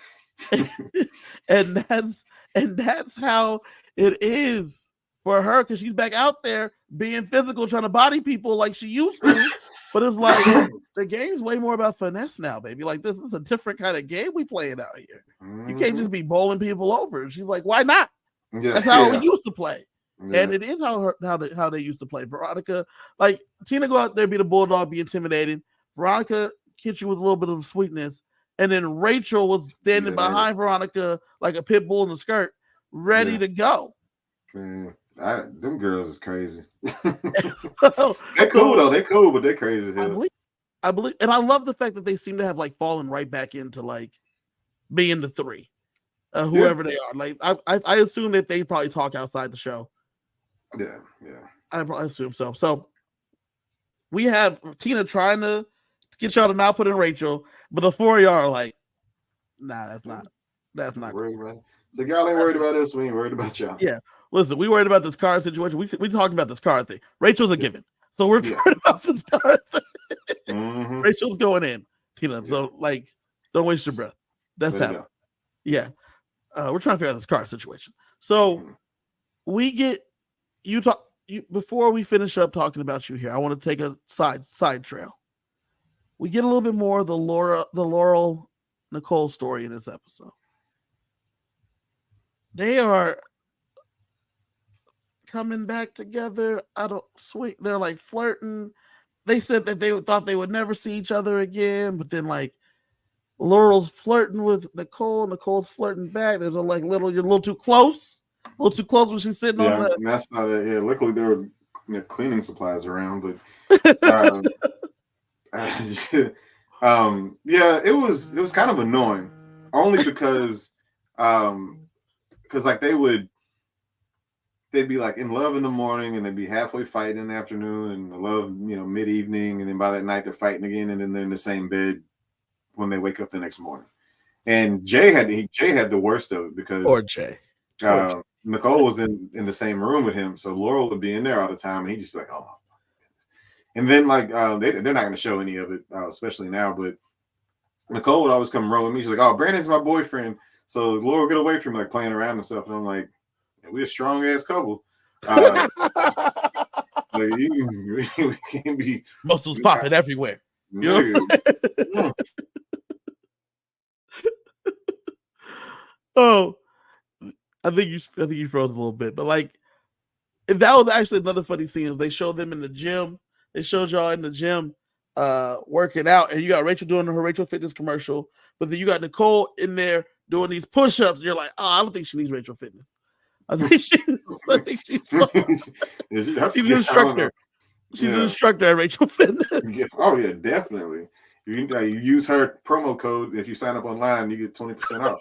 and that's how it is for her because she's back out there being physical, trying to body people like she used to. But it's like the game's way more about finesse now, baby. Like this is a different kind of game we playing out here. You can't just be bowling people over. And she's like, why not? Yeah, that's how we used to play. Yeah. And it is how they used to play. Veronica, like Tina, go out there, be the bulldog, be intimidating. Veronica hit you with a little bit of sweetness. And then Rachel was standing behind Veronica like a pit bull in a skirt, ready to go. Man, them girls is crazy. They're cool though. They're cool, but they're crazy as hell. I believe, and I love the fact that they seem to have like fallen right back into like being the three, whoever they are. Like I assume that they probably talk outside the show. Yeah. I assume so. So we have Tina trying to get y'all to not put in Rachel, but the four of y'all are like, nah, that's not cool. So y'all ain't worried about us. We ain't worried about y'all. Yeah. Listen, we worried about this card situation. We talked about this card thing. Rachel's a given. So we're worried about this card thing. Rachel's going in, Tina. So like, don't waste your breath. That's happening. Yeah. We're trying to figure out this card situation. So we get you talk before we finish up talking about you here. I want to take a side trail. We get a little bit more of the Laurel Nicole story in this episode. They are coming back together. They're like flirting. They said that they thought they would never see each other again, but then like Laurel's flirting with Nicole. Nicole's flirting back. There's you're a little too close. A little too close when she's sitting on the. That's not it. Yeah, luckily there were cleaning supplies around, but yeah, it was kind of annoying. Only because like they'd be like in love in the morning and they'd be halfway fighting in the afternoon and love, mid-evening, and then by that night they're fighting again and then they're in the same bed when they wake up the next morning. And Jay had the worst of it because Nicole was in the same room with him, so Laurel would be in there all the time and he'd just be like, oh my goodness. And then like they're not going to show any of it, especially now, but Nicole would always come run with me. She's like, oh, Brandon's my boyfriend. So Laura would get away from like playing around and stuff. And I'm like, we're a strong ass couple. Like, we can't be muscles popping everywhere. Oh, I think you froze a little bit, but like that was actually another funny scene. They showed them in the gym. They showed y'all in the gym working out, and you got Rachel doing her Rachel Fitness commercial, but then you got Nicole in there doing these push-ups, and you're like, oh, I don't think she needs Rachel Fitness. I think she's an instructor. She's an instructor at Rachel Fitness. Oh yeah, definitely. You use her promo code if you sign up online, you get 20% off.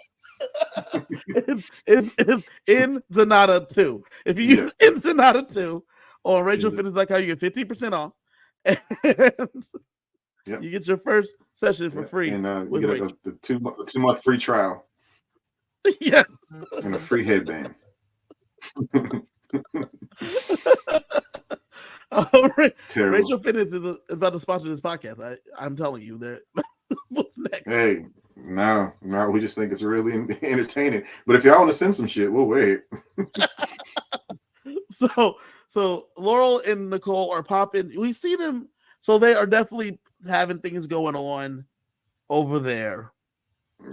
in Zanata 2. If you use in Zanata 2 on Rachel Fitness, how you get 15% off. And you get your first session for free. And you get the 2-month free trial. Yes. And a free headband. Rachel Fitness is about to sponsor this podcast. I'm telling you, what's next? Hey, no, we just think it's really entertaining. But if y'all want to send some shit, we'll wait. So Laurel and Nicole are popping. We see them, so they are definitely having things going on over there.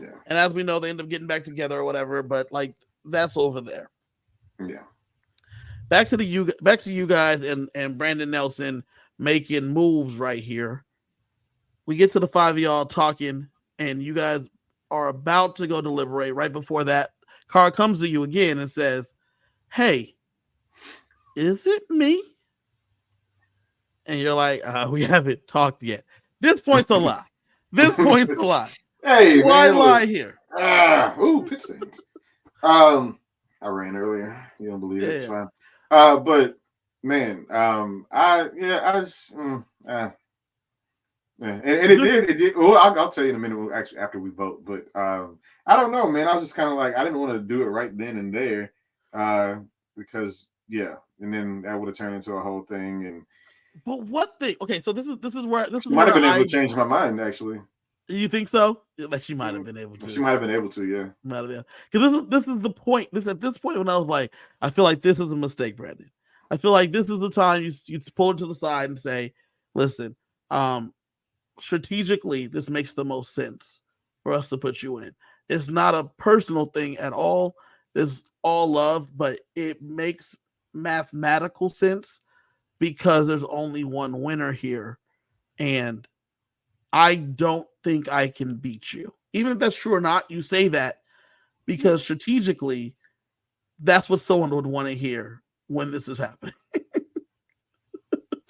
Yeah. And as we know, they end up getting back together or whatever. But like that's over there. Yeah. Back to you guys and Brandon Nelson making moves right here. We get to the 5 of y'all talking, and you guys are about to go deliberate. Right before that, Cara comes to you again and says, "Hey, is it me?" And you're like, "We haven't talked yet." This point's a lie. This point's a lie. Hey, Why man, lie look. here? Pit stains. I ran earlier. You don't believe it? It's fine. But man, I just, yeah, and it did. Well, I'll tell you in a minute. Actually, after we vote, but I don't know, man. I was just kind of like, I didn't want to do it right then and there, because yeah, and then that would have turned into a whole thing. And but what thing? Okay, so this is where might have been able to change my mind. Actually, you think so? Like she might have been able to. She might have been able to, yeah. Might have been, because this is the point. At this point when I was like, I feel like this is a mistake, Brandon. I feel like this is the time you pull it to the side and say, listen, strategically, this makes the most sense for us to put you in. It's not a personal thing at all. It's all love, but it makes mathematical sense because there's only one winner here. And I don't think I can beat you. Even if that's true or not, you say that because strategically, that's what someone would want to hear when this is happening.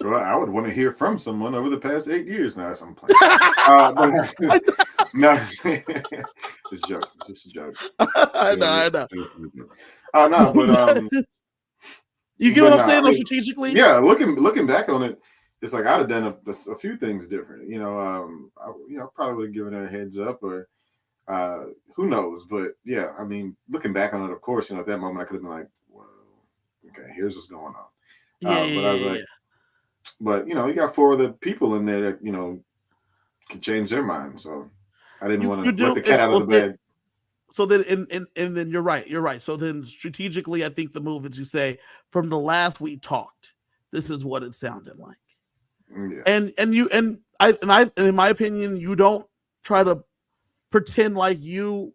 Well, I would want to hear from someone over the past 8 years now. I'm playing. No, it's a joke. It's just a joke. I know. No, but you get what I'm saying? Strategically, yeah. Looking back on it, it's like I'd have done a few things different. I probably would have given her a heads up, or who knows? But yeah, I mean, looking back on it, of course, at that moment I could have been like, well, okay, here's what's going on. But I was like, but you got 4 other people in there that can change their mind. So I didn't want to let the cat out of the bag. So then, and then you're right. So then, strategically, I think the move is you say, from the last we talked, this is what it sounded like. Yeah. And in my opinion, you don't try to pretend like you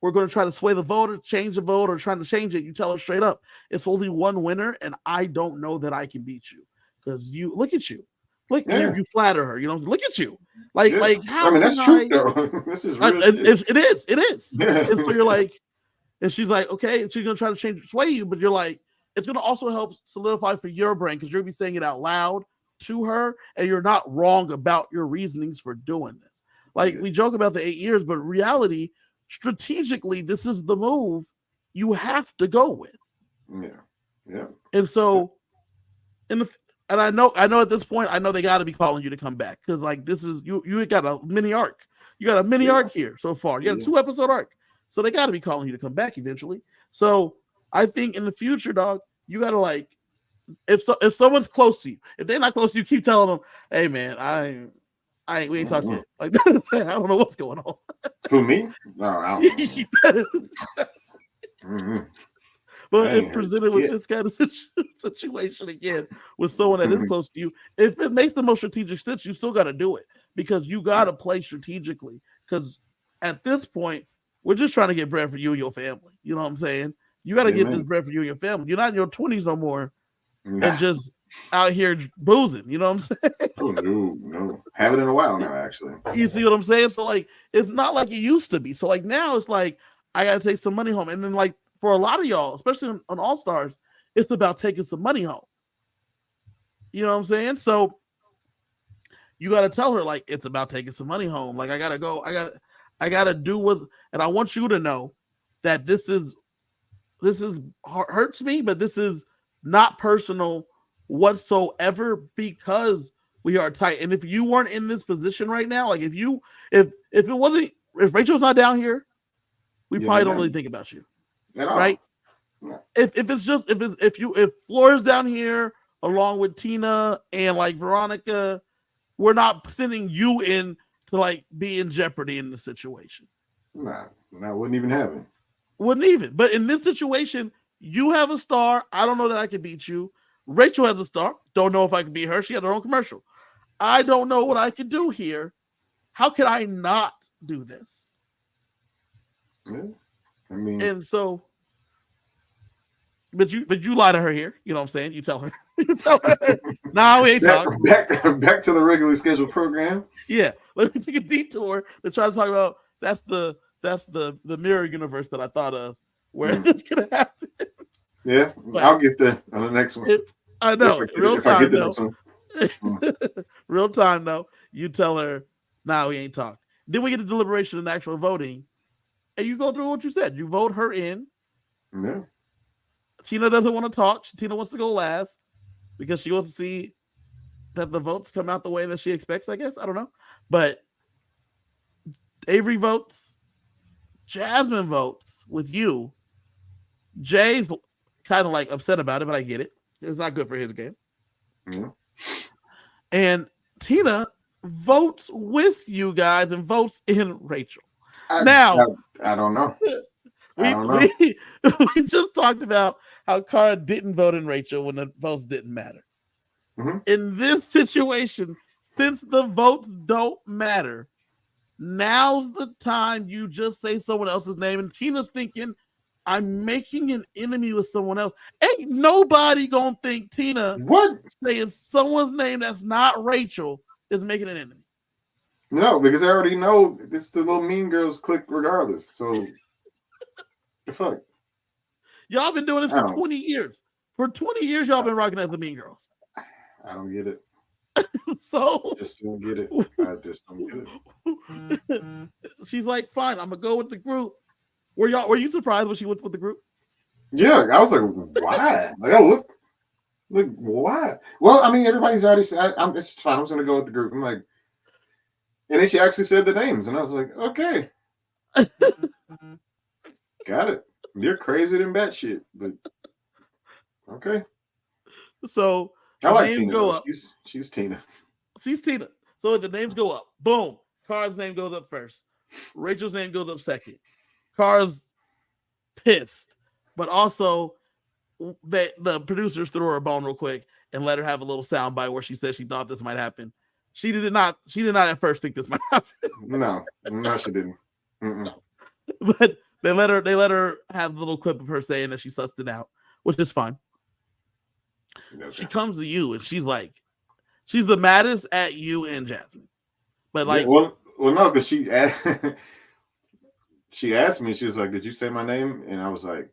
were going to try to sway the vote or change the vote or trying to change it. You tell her straight up, it's only one winner, and I don't know that I can beat you because you look at you. Like you flatter her, look at you. Like how? I mean, that's true though. This is real. It is. Yeah. And so you're like, and she's like, okay, and she's gonna try to sway you, but you're like, it's gonna also help solidify for your brain because you're gonna be saying it out loud to her, and you're not wrong about your reasonings for doing this. Like we joke about the 8 years, but reality, strategically, this is the move you have to go with. Yeah. And so, and I know at this point, I know they got to be calling you to come back because like this is you got a mini arc. You got a mini arc here so far. You got a 2-episode arc, so they got to be calling you to come back eventually. So I think in the future, dog, you got to like if someone's close to you, if they're not close to you, keep telling them, hey man, we ain't talking yet. Like I don't know what's going on. Who, me? No, I don't know. But if presented with this kind of situation again with someone that is close to you, if it makes the most strategic sense, you still got to do it because you got to play strategically. Because at this point, we're just trying to get bread for you and your family. You know what I'm saying? You got to get this bread for you and your family. You're not in your 20s no more and just out here boozing. You know what I'm saying? Oh, no. Haven't in a while now, actually. You see what I'm saying? So, like, it's not like it used to be. So, like, now it's like, I got to take some money home. And then, like, for a lot of y'all, especially on All Stars, it's about taking some money home. You know what I'm saying? So you got to tell her like it's about taking some money home. Like I gotta go. I gotta do what's. And I want you to know that this is hurts me, but this is not personal whatsoever because we are tight. And if you weren't in this position right now, like if Rachel's not down here, we probably don't really think about you. Right? Yeah. If Flora's down here along with Tina and like Veronica, we're not sending you in to like be in jeopardy in the situation. Nah, wouldn't even happen. Wouldn't even. But in this situation, you have a star. I don't know that I can beat you. Rachel has a star. Don't know if I can beat her. She had her own commercial. I don't know what I can do here. How can I not do this? Yeah. I mean, and so, but you lie to her here. You know what I'm saying? You tell her. No, we ain't talking. Back to the regularly scheduled program. Yeah, let me take a detour to try to talk about. That's the mirror universe that I thought of where it's gonna happen. Yeah, But I'll get there on the next one. I know, If I get the next one. Real time though. You tell her, "Nah, we ain't talked." Then we get the deliberation and actual voting, and you go through what you said. You vote her in. Yeah. Tina doesn't want to talk. Tina wants to go last because she wants to see that the votes come out the way that she expects. I guess I don't know, but Avery votes. Jasmine votes with you. Jay's kind of like upset about it, but I get it. It's not good for his game. Yeah. And Tina votes with you guys and votes in Rachel. I don't know. We just talked about how Cara didn't vote in Rachel when the votes didn't matter. Mm-hmm. In this situation, since the votes don't matter, now's the time you just say someone else's name. And Tina's thinking, I'm making an enemy with someone else. Ain't nobody gonna think Tina saying someone's name that's not Rachel is making an enemy. No, because I already know it's the little Mean Girls clique regardless. So the fuck? Y'all been doing this for 20 years. For 20 years, y'all been rocking as the Mean Girls. I don't get it. So I just don't get it. I just don't get it. She's like, fine, I'm gonna go with the group. Were you surprised when she went with the group? Yeah, I was like, why? Like, oh, look, why? Well, I mean, everybody's already said, it's fine. I'm just gonna go with the group. I'm like, and then she actually said the names, and I was like, okay, got it. You're crazier than batshit, but okay. So I like Tina. Go up. She's Tina. She's Tina. So the names go up. Boom. Cara's name goes up first. Rachel's name goes up second. Cara's pissed, but also the producers threw her a bone real quick and let her have a little soundbite where she said she thought this might happen. She did not at first think this might happen. No, she didn't. Mm-mm. But they let her have a little clip of her saying that she sussed it out, which is fine. Okay. She comes to you and she's like, she's the maddest at you and Jasmine. But like, yeah, well, no, because she asked me, she was like, "Did you say my name?" And I was like,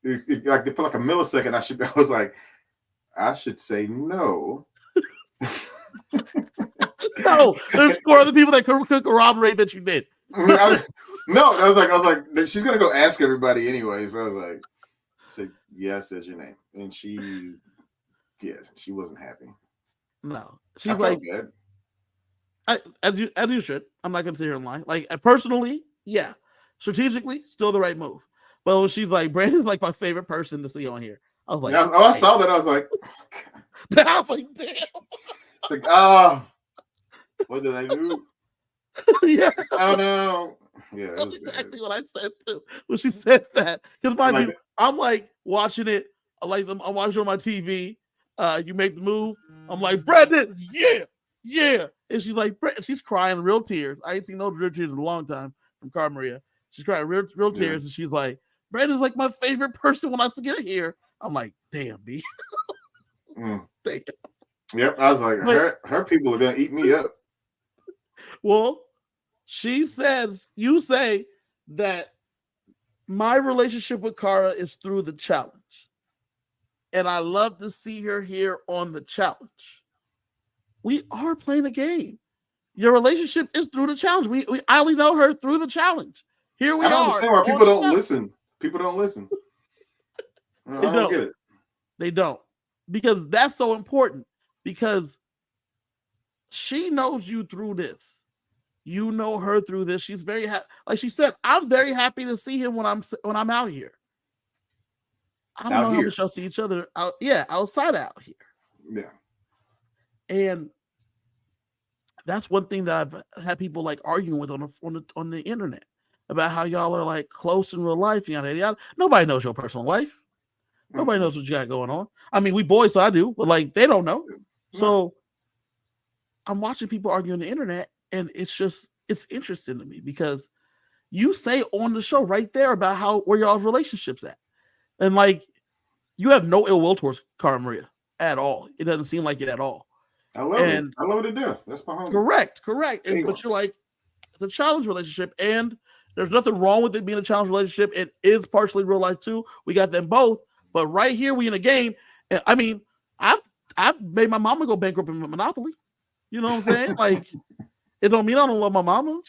like for like a millisecond, I was like, I should say no. No, there's 4 other people that could corroborate that you did. I was like, she's gonna go ask everybody anyway. So I was like, yeah, I said your name, and she wasn't happy. No, she's like, as you should. I'm not gonna sit here and lie. Like personally, yeah, strategically, still the right move. But when she's like, Brandon's like my favorite person to see on here. I was like, I saw that. I was like, I'm like, damn. It's like, what did I do? Yeah. Oh no. Yeah, that's exactly what I said too when she said that. Because mind you, I'm like watching it. I'm watching on my TV. You make the move. I'm like, Brandon, yeah. And she's like, she's crying real tears. I ain't seen no real tears in a long time from Cara Maria. She's crying real tears, and she's like, Brandon's like my favorite person when I get here. I'm like, damn, B. Damn. Yep, I was like, her people are gonna eat me up. Well, you say that my relationship with Cara is through the challenge. And I love to see her here on the challenge. We are playing a game. Your relationship is through the challenge. I only know her through the challenge. Here we are. I don't understand why people don't listen. People don't listen. I don't get it. They don't. Because that's so important. Because she knows you through this. You know her through this. She's very happy. Like she said, I'm very happy to see him when I'm out here. I don't know how much y'all see each other outside out here. Yeah. And that's one thing that I've had people like arguing with on the internet about how y'all are like close in real life. Yada, yada. Nobody knows your personal life. Nobody knows what you got going on. I mean, we boys, so I do, but like they don't know. So I'm watching people argue on the internet, and it's interesting to me because you say on the show right there about where y'all's relationships at. And like you have no ill will towards Cara Maria at all. It doesn't seem like it at all. I love it. I love it to death. That's my home. Correct. But you're like the challenge relationship, and There's nothing wrong with it being a challenge relationship. It is partially real life too. We got them both. But right here, we in a game. I mean, I've made my mama go bankrupt in Monopoly. You know what I'm saying? Like, it don't mean I don't love my mama,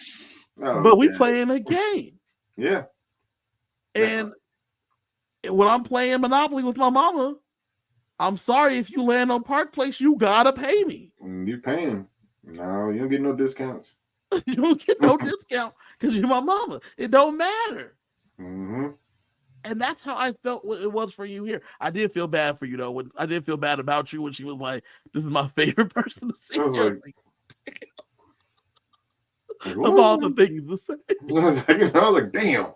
but we playing a game. Yeah. And when I'm playing Monopoly with my mama, I'm sorry if you land on Park Place, you gotta pay me. You're paying. No, you don't get no discounts. You don't get no discount because you're my mama. It don't matter. Mm-hmm. And that's how I felt it was for you here. I did feel bad for you though. I did feel bad about you when she was like, "This is my favorite person to see." I was like of all the things to say. I was like, damn.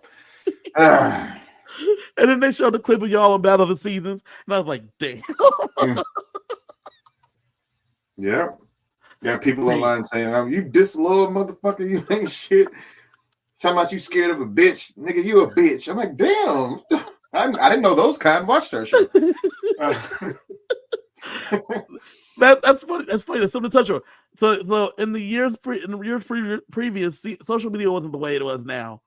And then they showed the clip of y'all on Battle of the Seasons, and I was like, damn. Yeah. Got people online saying, you disloyal motherfucker, you ain't shit. Talking about you scared of a bitch. Nigga, you a bitch. I'm like, damn. I didn't know those kind watched our show. That's funny. That's funny. That's something to touch on. So in the years previous, social media wasn't the way it was now.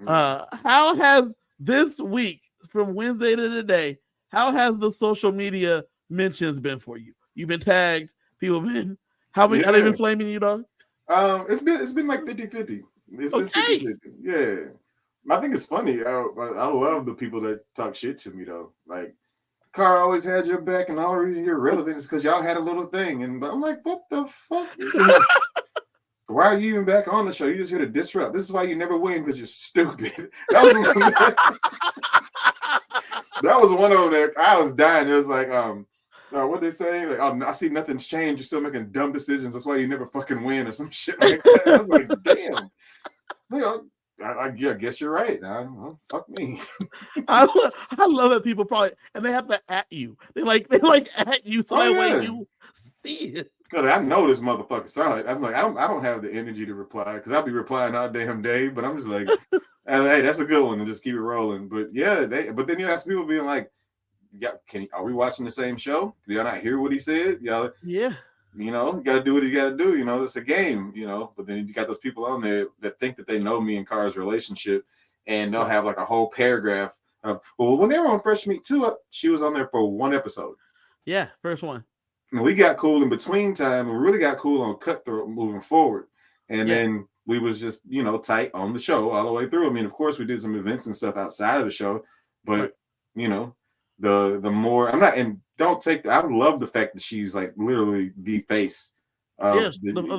How has this week, from Wednesday to today, how has the social media mentions been for you? You've been tagged. People been how many? Are they been flaming you, dog? It's been like 50-50. It's been 50-50. Yeah. I think it's funny. I love the people that talk shit to me though. Like, Car always had your back, and the only reason you're relevant is because y'all had a little thing. And I'm like, what the fuck? Why are you even back on the show? You just here to disrupt. This is why you never win, because you're stupid. That was one of them that I was dying. It was like, what they say? Like, I see nothing's changed. You're still making dumb decisions. That's why you never fucking win, or some shit like that. I was like, damn. I guess you're right. Fuck me. I love that people probably, and they have to at you. They like at you so that way you see it. Because I know this motherfucker saw it. I'm like, I don't have the energy to reply, because I'll be replying all damn day. But I'm just like, hey, that's a good one, and just keep it rolling. But yeah, but then you have people being like, are we watching the same show? Do y'all not hear what he said? Y'all, yeah. You got to do what you got to do. It's a game, But then you got those people on there that think that they know me and Car's relationship, and they'll have like a whole paragraph of, well, when they were on Fresh Meat 2, she was on there for one episode. Yeah, first one. And we got cool in between time, and we really got cool on Cutthroat moving forward. And then we was just, tight on the show all the way through. I mean, of course, we did some events and stuff outside of the show, but, the more I'm not, and don't take I love the fact that she's like literally the face of the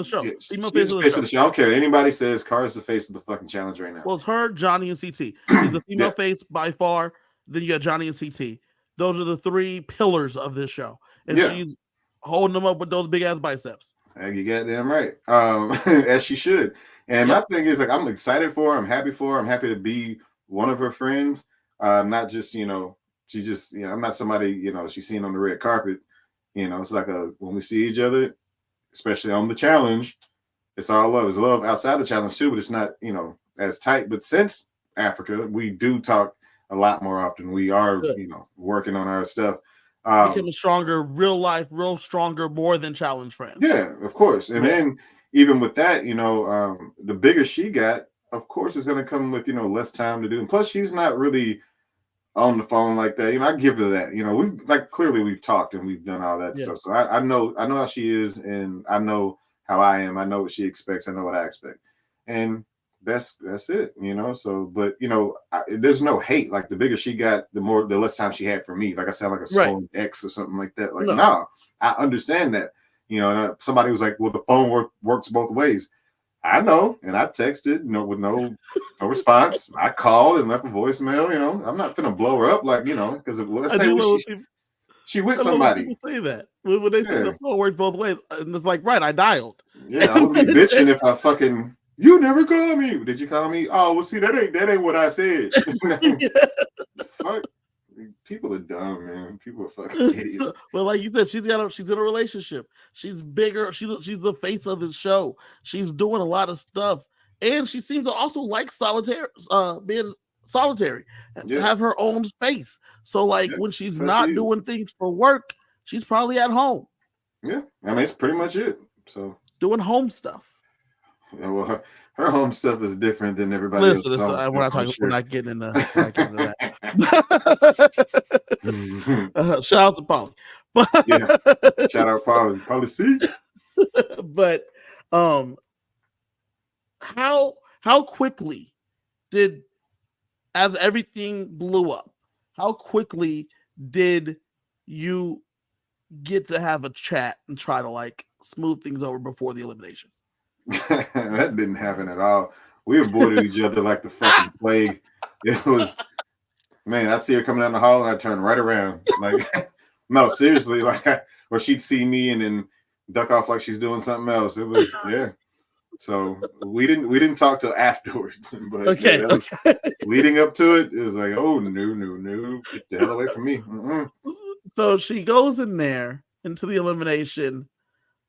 show. She's the face of the show. I don't care. Anybody says Car's the face of the fucking challenge right now. Well, it's her, Johnny, and CT. She's the female face by far. Then you got Johnny and CT. Those are the three pillars of this show. And she's holding them up with those big ass biceps. You goddamn right. As she should. And my thing is, like, I'm excited for her. I'm happy for her. I'm happy to be one of her friends. Not just, she just, I'm not somebody, she's seen on the red carpet. It's like when we see each other, especially on the challenge, it's all love. It's love outside the challenge too, but it's not, as tight. But since Africa, we do talk a lot more often. We are, working on our stuff. Becoming stronger, real stronger, more than challenge friends. Yeah, of course. And then even with that, the bigger she got, of course, it's going to come with, less time to do. And plus, she's not really on the phone like that. I give her that. We've clearly we've talked and we've done all that stuff. So I know how she is, and I know how I am. I know what she expects. I know what I expect, and that's it. So, but there's no hate. Like, the bigger she got, the less time she had for me. Like, I sound like a slow ex or something like that. Like, no, I understand that. And somebody was like, well, the phone works both ways. I know, and I texted, with no response. I called and left a voicemail. I'm not finna blow her up, because let's say she with somebody. People say that when they say the phone works both ways, and it's like, right, I dialed. Yeah, I would be bitching if I fucking. You never call me. Did you call me? Oh, well, see, that ain't what I said. Fuck. People are dumb, man. People are fucking idiots. Well, like you said, she's in a relationship. She's bigger. She's the face of the show. She's doing a lot of stuff, and she seems to also like being solitary, have her own space. So, when she's not doing things for work, she's probably at home. Yeah, I mean, it's pretty much it. So doing home stuff. Yeah, well, her home stuff is different than everybody Listen, else's home we're stuff, not I'm talking. We're sure. not getting into. We're not getting into that. Shout out to Polly, Yeah. Shout out Polly. Polly C. but um, how quickly did, as everything blew up, how quickly did you get to have a chat and try to like smooth things over before the elimination? That didn't happen at all. We avoided each other like the fucking plague. It was, man, I'd see her coming down the hall and I'd turn right around. Like, no, seriously, like, or she'd see me and then duck off like she's doing something else. It was, yeah. So we didn't talk till afterwards, but yeah, Okay, that was okay. leading up to it. It was like, oh no, get the hell away from me. Mm-mm. So she goes in there into the elimination.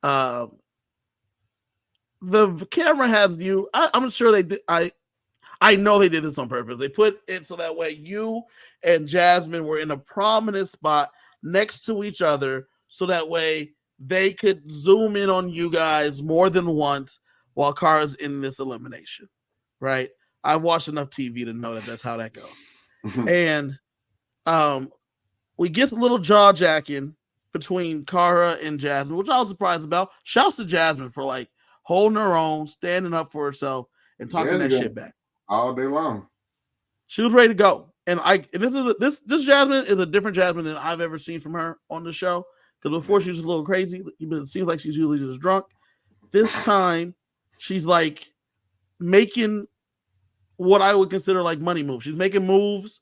Uh, the camera has you. I'm sure they did. I know they did this on purpose. They put it so that way you and Jasmine were in a prominent spot next to each other, so that way they could zoom in on you guys more than once while Kara's in this elimination. Right? I've watched enough TV to know that that's how that goes. And um, we get a little jaw jacking between Kara and Jasmine, which I was surprised about. Shouts to Jasmine for like holding her own, standing up for herself, and talking that shit back all day long. She was ready to go, and this Jasmine is a different Jasmine than I've ever seen from her on the show. Because before she was a little crazy, it seems like she's usually just drunk. This time, she's like making what I would consider like money moves. She's making moves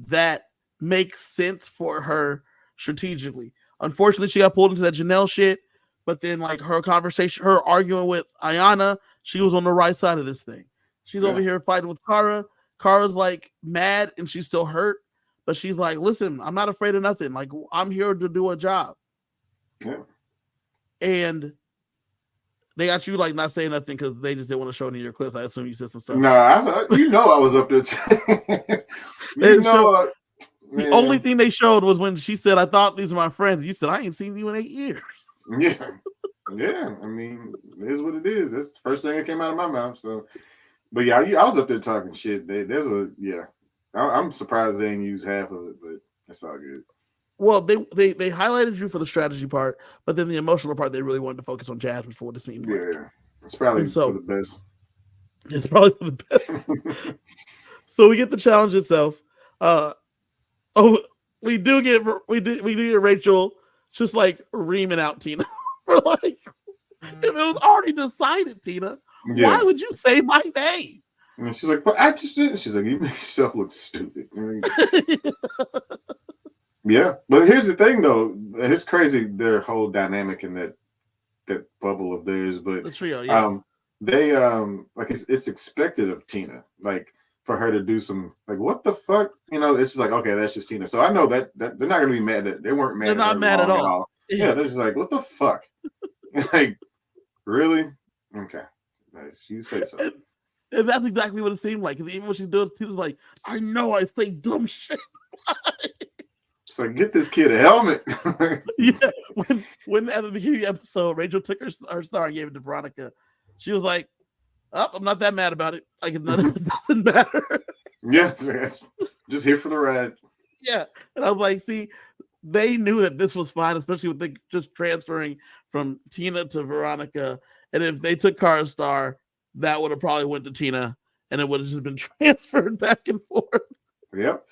that make sense for her strategically. Unfortunately, she got pulled into that Janelle shit, but then like her conversation, her arguing with Ayana, she was on the right side of this thing. She's over here fighting with Kara. Kara's like mad and she's still hurt, but she's like, listen, I'm not afraid of nothing. Like, I'm here to do a job. Yeah. And they got you like not saying nothing because they just didn't want to show any of your clips. I assume you said some stuff. No, I was up there. The only thing they showed was when she said, I thought these were my friends. You said, I ain't seen you in 8 years. Yeah. Yeah. I mean, it is what it is. That's the first thing that came out of my mouth. So, but yeah, I was up there talking shit. I'm surprised they didn't use half of it, but it's all good. Well, they highlighted you for the strategy part, but then the emotional part, they really wanted to focus on Jasmine for what it seemed like. Yeah. It's probably for the best. It's probably for the best. So we get the challenge itself. We do get Rachel just like reaming out Tina. We're like, if it was already decided, Tina, why would you say my name? And she's like, she's like, you make yourself look stupid. Yeah, but here's the thing, though. It's crazy their whole dynamic in that bubble of theirs. But the trio, yeah. They like it's expected of Tina, like for her to do some like what the fuck, it's just like, okay, that's just Tina. So I know that they're not gonna be mad that they weren't mad. They're not mad at all. Yeah, they're just like, what the fuck? Like, really? Okay, nice. You say so. And that's exactly what it seemed like. Even when she's doing, Tina's like, I know I say dumb shit. It's like, get this kid a helmet. Yeah. When at the beginning of the episode, Rachel took her star and gave it to Veronica, she was like, oh, I'm not that mad about it. Like, it doesn't matter. Yes, just here for the ride. Yeah. And I was like, see, they knew that this was fine, especially with just transferring from Tina to Veronica. And if they took Kara's star, that would have probably went to Tina, and it would have just been transferred back and forth. Yep.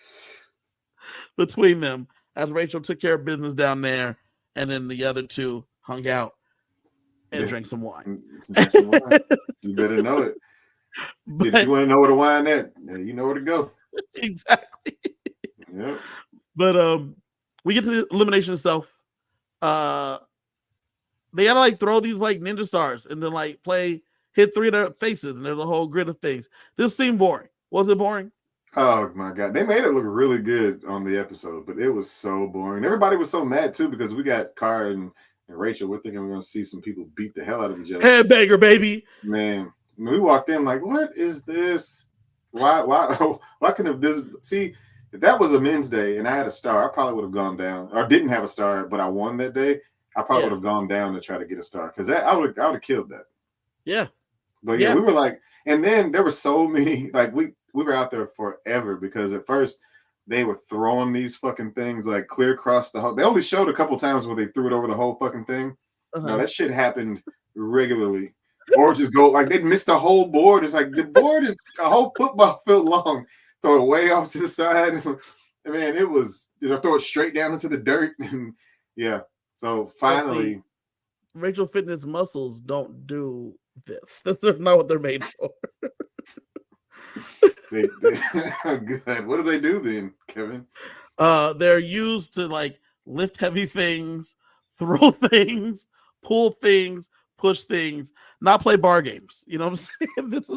Between them, as Rachel took care of business down there, and then the other two hung out and drank some wine. You better know it. But, if you want to know where to wine at, you know where to go. Exactly. Yeah. But we get to the elimination itself. They gotta like throw these like ninja stars and then like hit 3 of their faces, and there's a whole grid of things. This seemed boring. Was it boring? Oh my god, they made it look really good on the episode, but it was so boring. Everybody was so mad too because we got Kara and Rachel. We're thinking we're gonna see some people beat the hell out of each other. Headbanger, baby. Man, we walked in like, what is this? Why couldn't have this? See, if that was a men's day and I had a star, I probably would have gone down, or didn't have a star, but I won that day. I probably would have gone down to try to get a star because I would have killed that. Yeah. But yeah, we were like, and then there were so many, like we were out there forever because at first they were throwing these fucking things like clear across the whole. They only showed a couple times where they threw it over the whole fucking thing. No, that shit happened regularly. Or just go like they'd miss the whole board. It's like the board is a whole football field long. Throw it way off to the side. And man, it was just throw it straight down into the dirt. And yeah. So finally, Rachel Fitness muscles don't do this. That's not what they're made for. Good. What do they do then, Kevin? They're used to like lift heavy things, throw things, pull things, push things, not play bar games. You know what I'm saying? This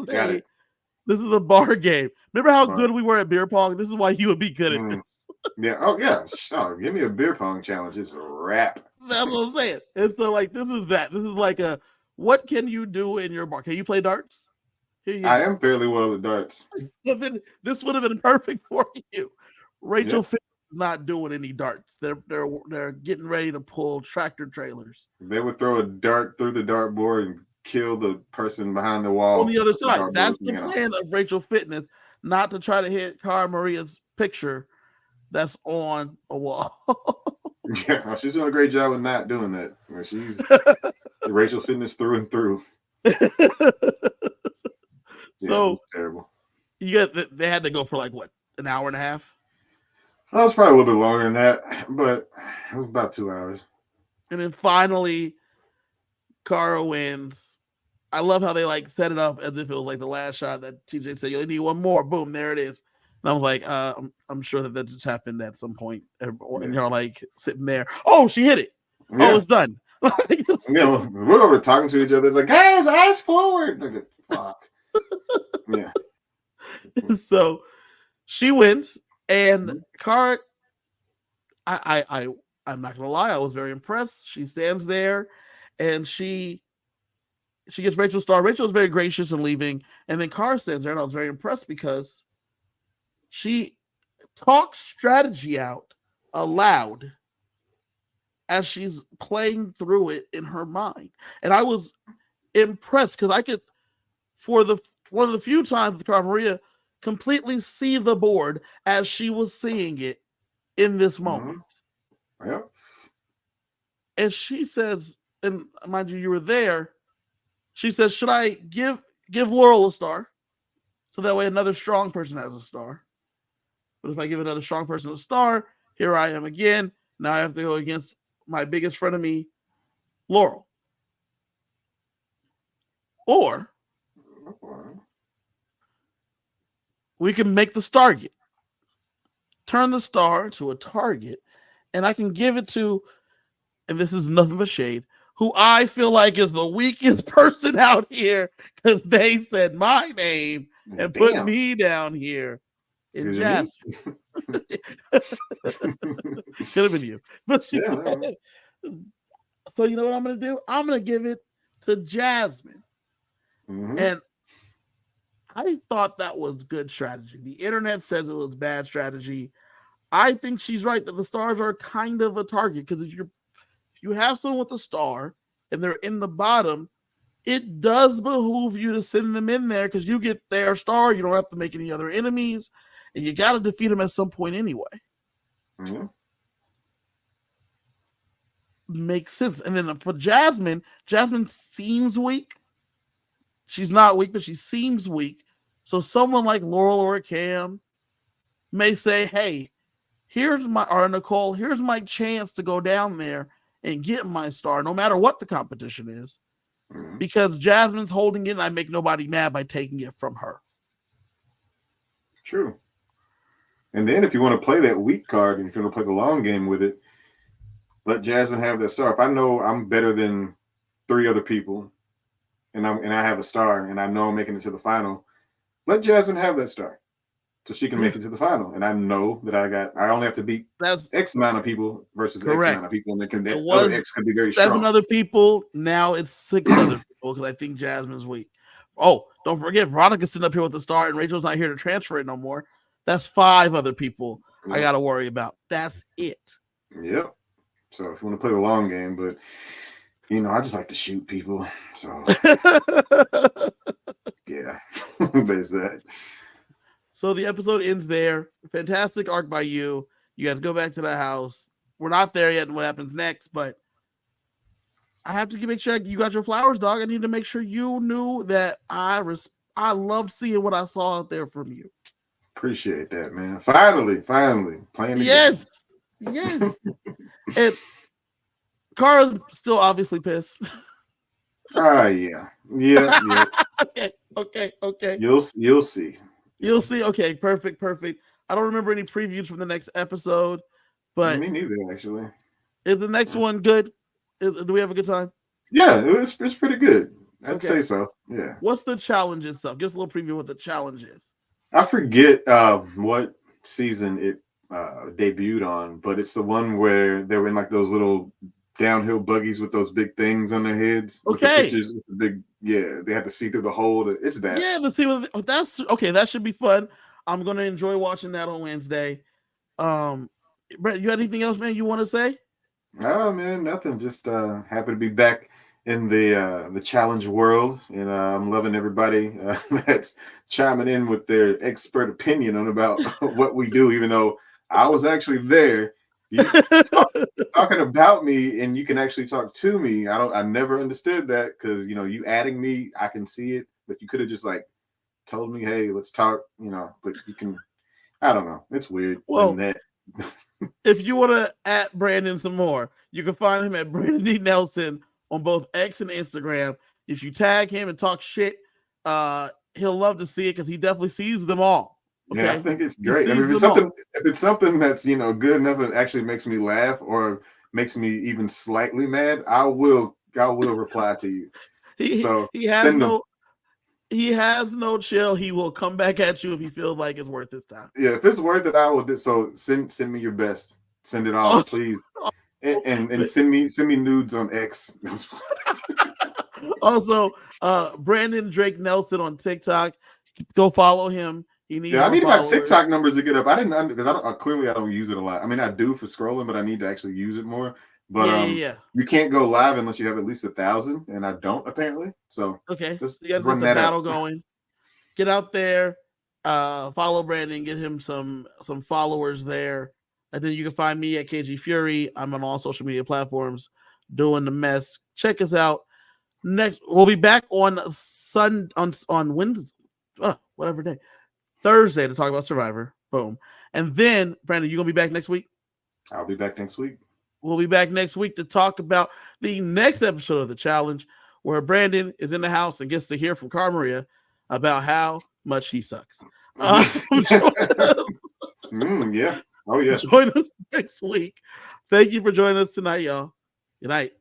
is a bar game. Remember how good we were at beer pong? This is why you would be good at this. Yeah. Oh yeah. Sure. Give me a beer pong challenge. It's a wrap. That's what I'm saying. And so like this is that. This is like a what can you do in your bar? Can you play darts? I am fairly well at darts. This would have been perfect for you. Rachel Fitz is not doing any darts. They're getting ready to pull tractor trailers. They would throw a dart through the dartboard and kill the person behind the wall on the other side. That's the plan of Rachel Fitness, not to try to hit Cara Maria's picture that's on a wall. Yeah, well, she's doing a great job of not doing that. She's Rachel Fitness through and through. So it was terrible. They had to go for like what, an hour and a half? Well, it was probably a little bit longer than that, but it was about 2 hours. And then finally, Cara wins. I love how they like set it up as if it was like the last shot that TJ said, you need one more. Boom, there it is. And I was like, I'm sure that just happened at some point. And you're like sitting there. Oh, she hit it. Yeah. Oh, it's done. We're over talking to each other like, guys, eyes forward. Like, fuck. Yeah. So she wins, and Cara, I'm not gonna lie, I was very impressed. She stands there, and she gets Rachel's star. Rachel is very gracious in leaving, and then Cara stands there, and I was very impressed because she talks strategy out aloud as she's playing through it in her mind, and I was impressed because I could, for one of the few times with Cara Maria, completely see the board as she was seeing it in this moment. Yep. And she says, and mind you were there, she says, should I give Laurel a star? So that way another strong person has a star. But if I give another strong person a star, here I am again. Now I have to go against my biggest friend of me, Laurel. Or we can make the target, turn the star to a target, and I can give it to, and this is nothing but shade, who I feel like is the weakest person out here because they said my name and put me down here in Jasmine. Could have been you. But she said, so you know what I'm going to do? I'm going to give it to Jasmine. And I thought that was good strategy. The internet says it was bad strategy. I think she's right that the stars are kind of a target because if you have someone with a star and they're in the bottom, it does behoove you to send them in there because you get their star. You don't have to make any other enemies, and you got to defeat them at some point anyway. Makes sense. And then for Jasmine seems weak. She's not weak, but she seems weak. So someone like Laurel or Cam may say, hey, or Nicole, here's my chance to go down there and get my star, no matter what the competition is. Because Jasmine's holding it, and I make nobody mad by taking it from her. True. And then if you want to play that weak card, and if you want to play the long game with it, let Jasmine have that star. If I know I'm better than 3 other people, and I have a star, and I know I'm making it to the final, let Jasmine have that star, so she can make it to the final. And I know that I only have to beat X amount of people versus X amount of people, and other X could be very 7 strong. Other people. Now it's 6 other people because I think Jasmine's weak. Oh, don't forget, Veronica's sitting up here with the star, and Rachel's not here to transfer it no more. That's 5 other people I got to worry about. That's it. Yep. So if you want to play the long game, but I just like to shoot people. So yeah, there's that. So the episode ends there. Fantastic arc by you. You guys go back to the house. We're not there yet. What happens next? But I have to make sure you got your flowers, dog. I need to make sure you knew that I loved seeing what I saw out there from you. Appreciate that, man. Finally playing the yes, game. Yes. And Kara's still obviously pissed. Yeah. Okay. You'll see. You'll see. Okay, perfect. I don't remember any previews from the next episode, but me neither, actually. Is the next one good? Do we have a good time? Yeah, it's pretty good. I'd say so. Yeah. What's the challenge and stuff? Give us a little preview of what the challenge is. I forget what season it debuted on, but it's the one where they were in like those little downhill buggies with those big things on their heads. Okay. With the pictures, with the big, they had to see through the hole. It's that. Yeah, that's okay. That should be fun. I'm gonna enjoy watching that on Wednesday. Brett, you had anything else, man, you want to say? Oh man, nothing. Just happy to be back in the challenge world, and I'm loving everybody that's chiming in with their expert opinion on about what we do, even though I was actually there. You talking about me, and you can actually talk to me. I never understood that because you adding me, I can see it, but you could have just like told me, hey, let's talk, but you can. I don't know. It's weird. Well, if you want to add Brandon some more, you can find him at Brandon D. Nelson on both X and Instagram. If you tag him and talk shit, he'll love to see it because he definitely sees them all. Okay? Yeah, I think it's great. I mean, if it's something that's good enough and actually makes me laugh or makes me even slightly mad, I will reply to you. He has no chill. He will come back at you if he feels like it's worth his time. Yeah, if it's worth it, I will. So send me your best. Send it all, please, and send me nudes on X. Also, Brandon Drake Nelson on TikTok. Go follow him. I need my TikTok numbers to get up. I didn't because I don't use it a lot. I mean, I do for scrolling, but I need to actually use it more. But you can't go live unless you have at least 1,000, and I don't apparently. So okay, so you got to get the battle going. Get out there, follow Brandon, get him some followers there, and then you can find me at KG Fury. I'm on all social media platforms doing the mess. Check us out. Next, we'll be back on Wednesday, whatever day, Thursday to talk about Survivor. Boom, and then Brandon, you gonna be back next week? I'll be back next week. We'll be back next week to talk about the next episode of the challenge, where Brandon is in the house and gets to hear from Cara Maria about how much he sucks. Yeah. Oh yeah. Join us next week. Thank you for joining us tonight, y'all. Good night.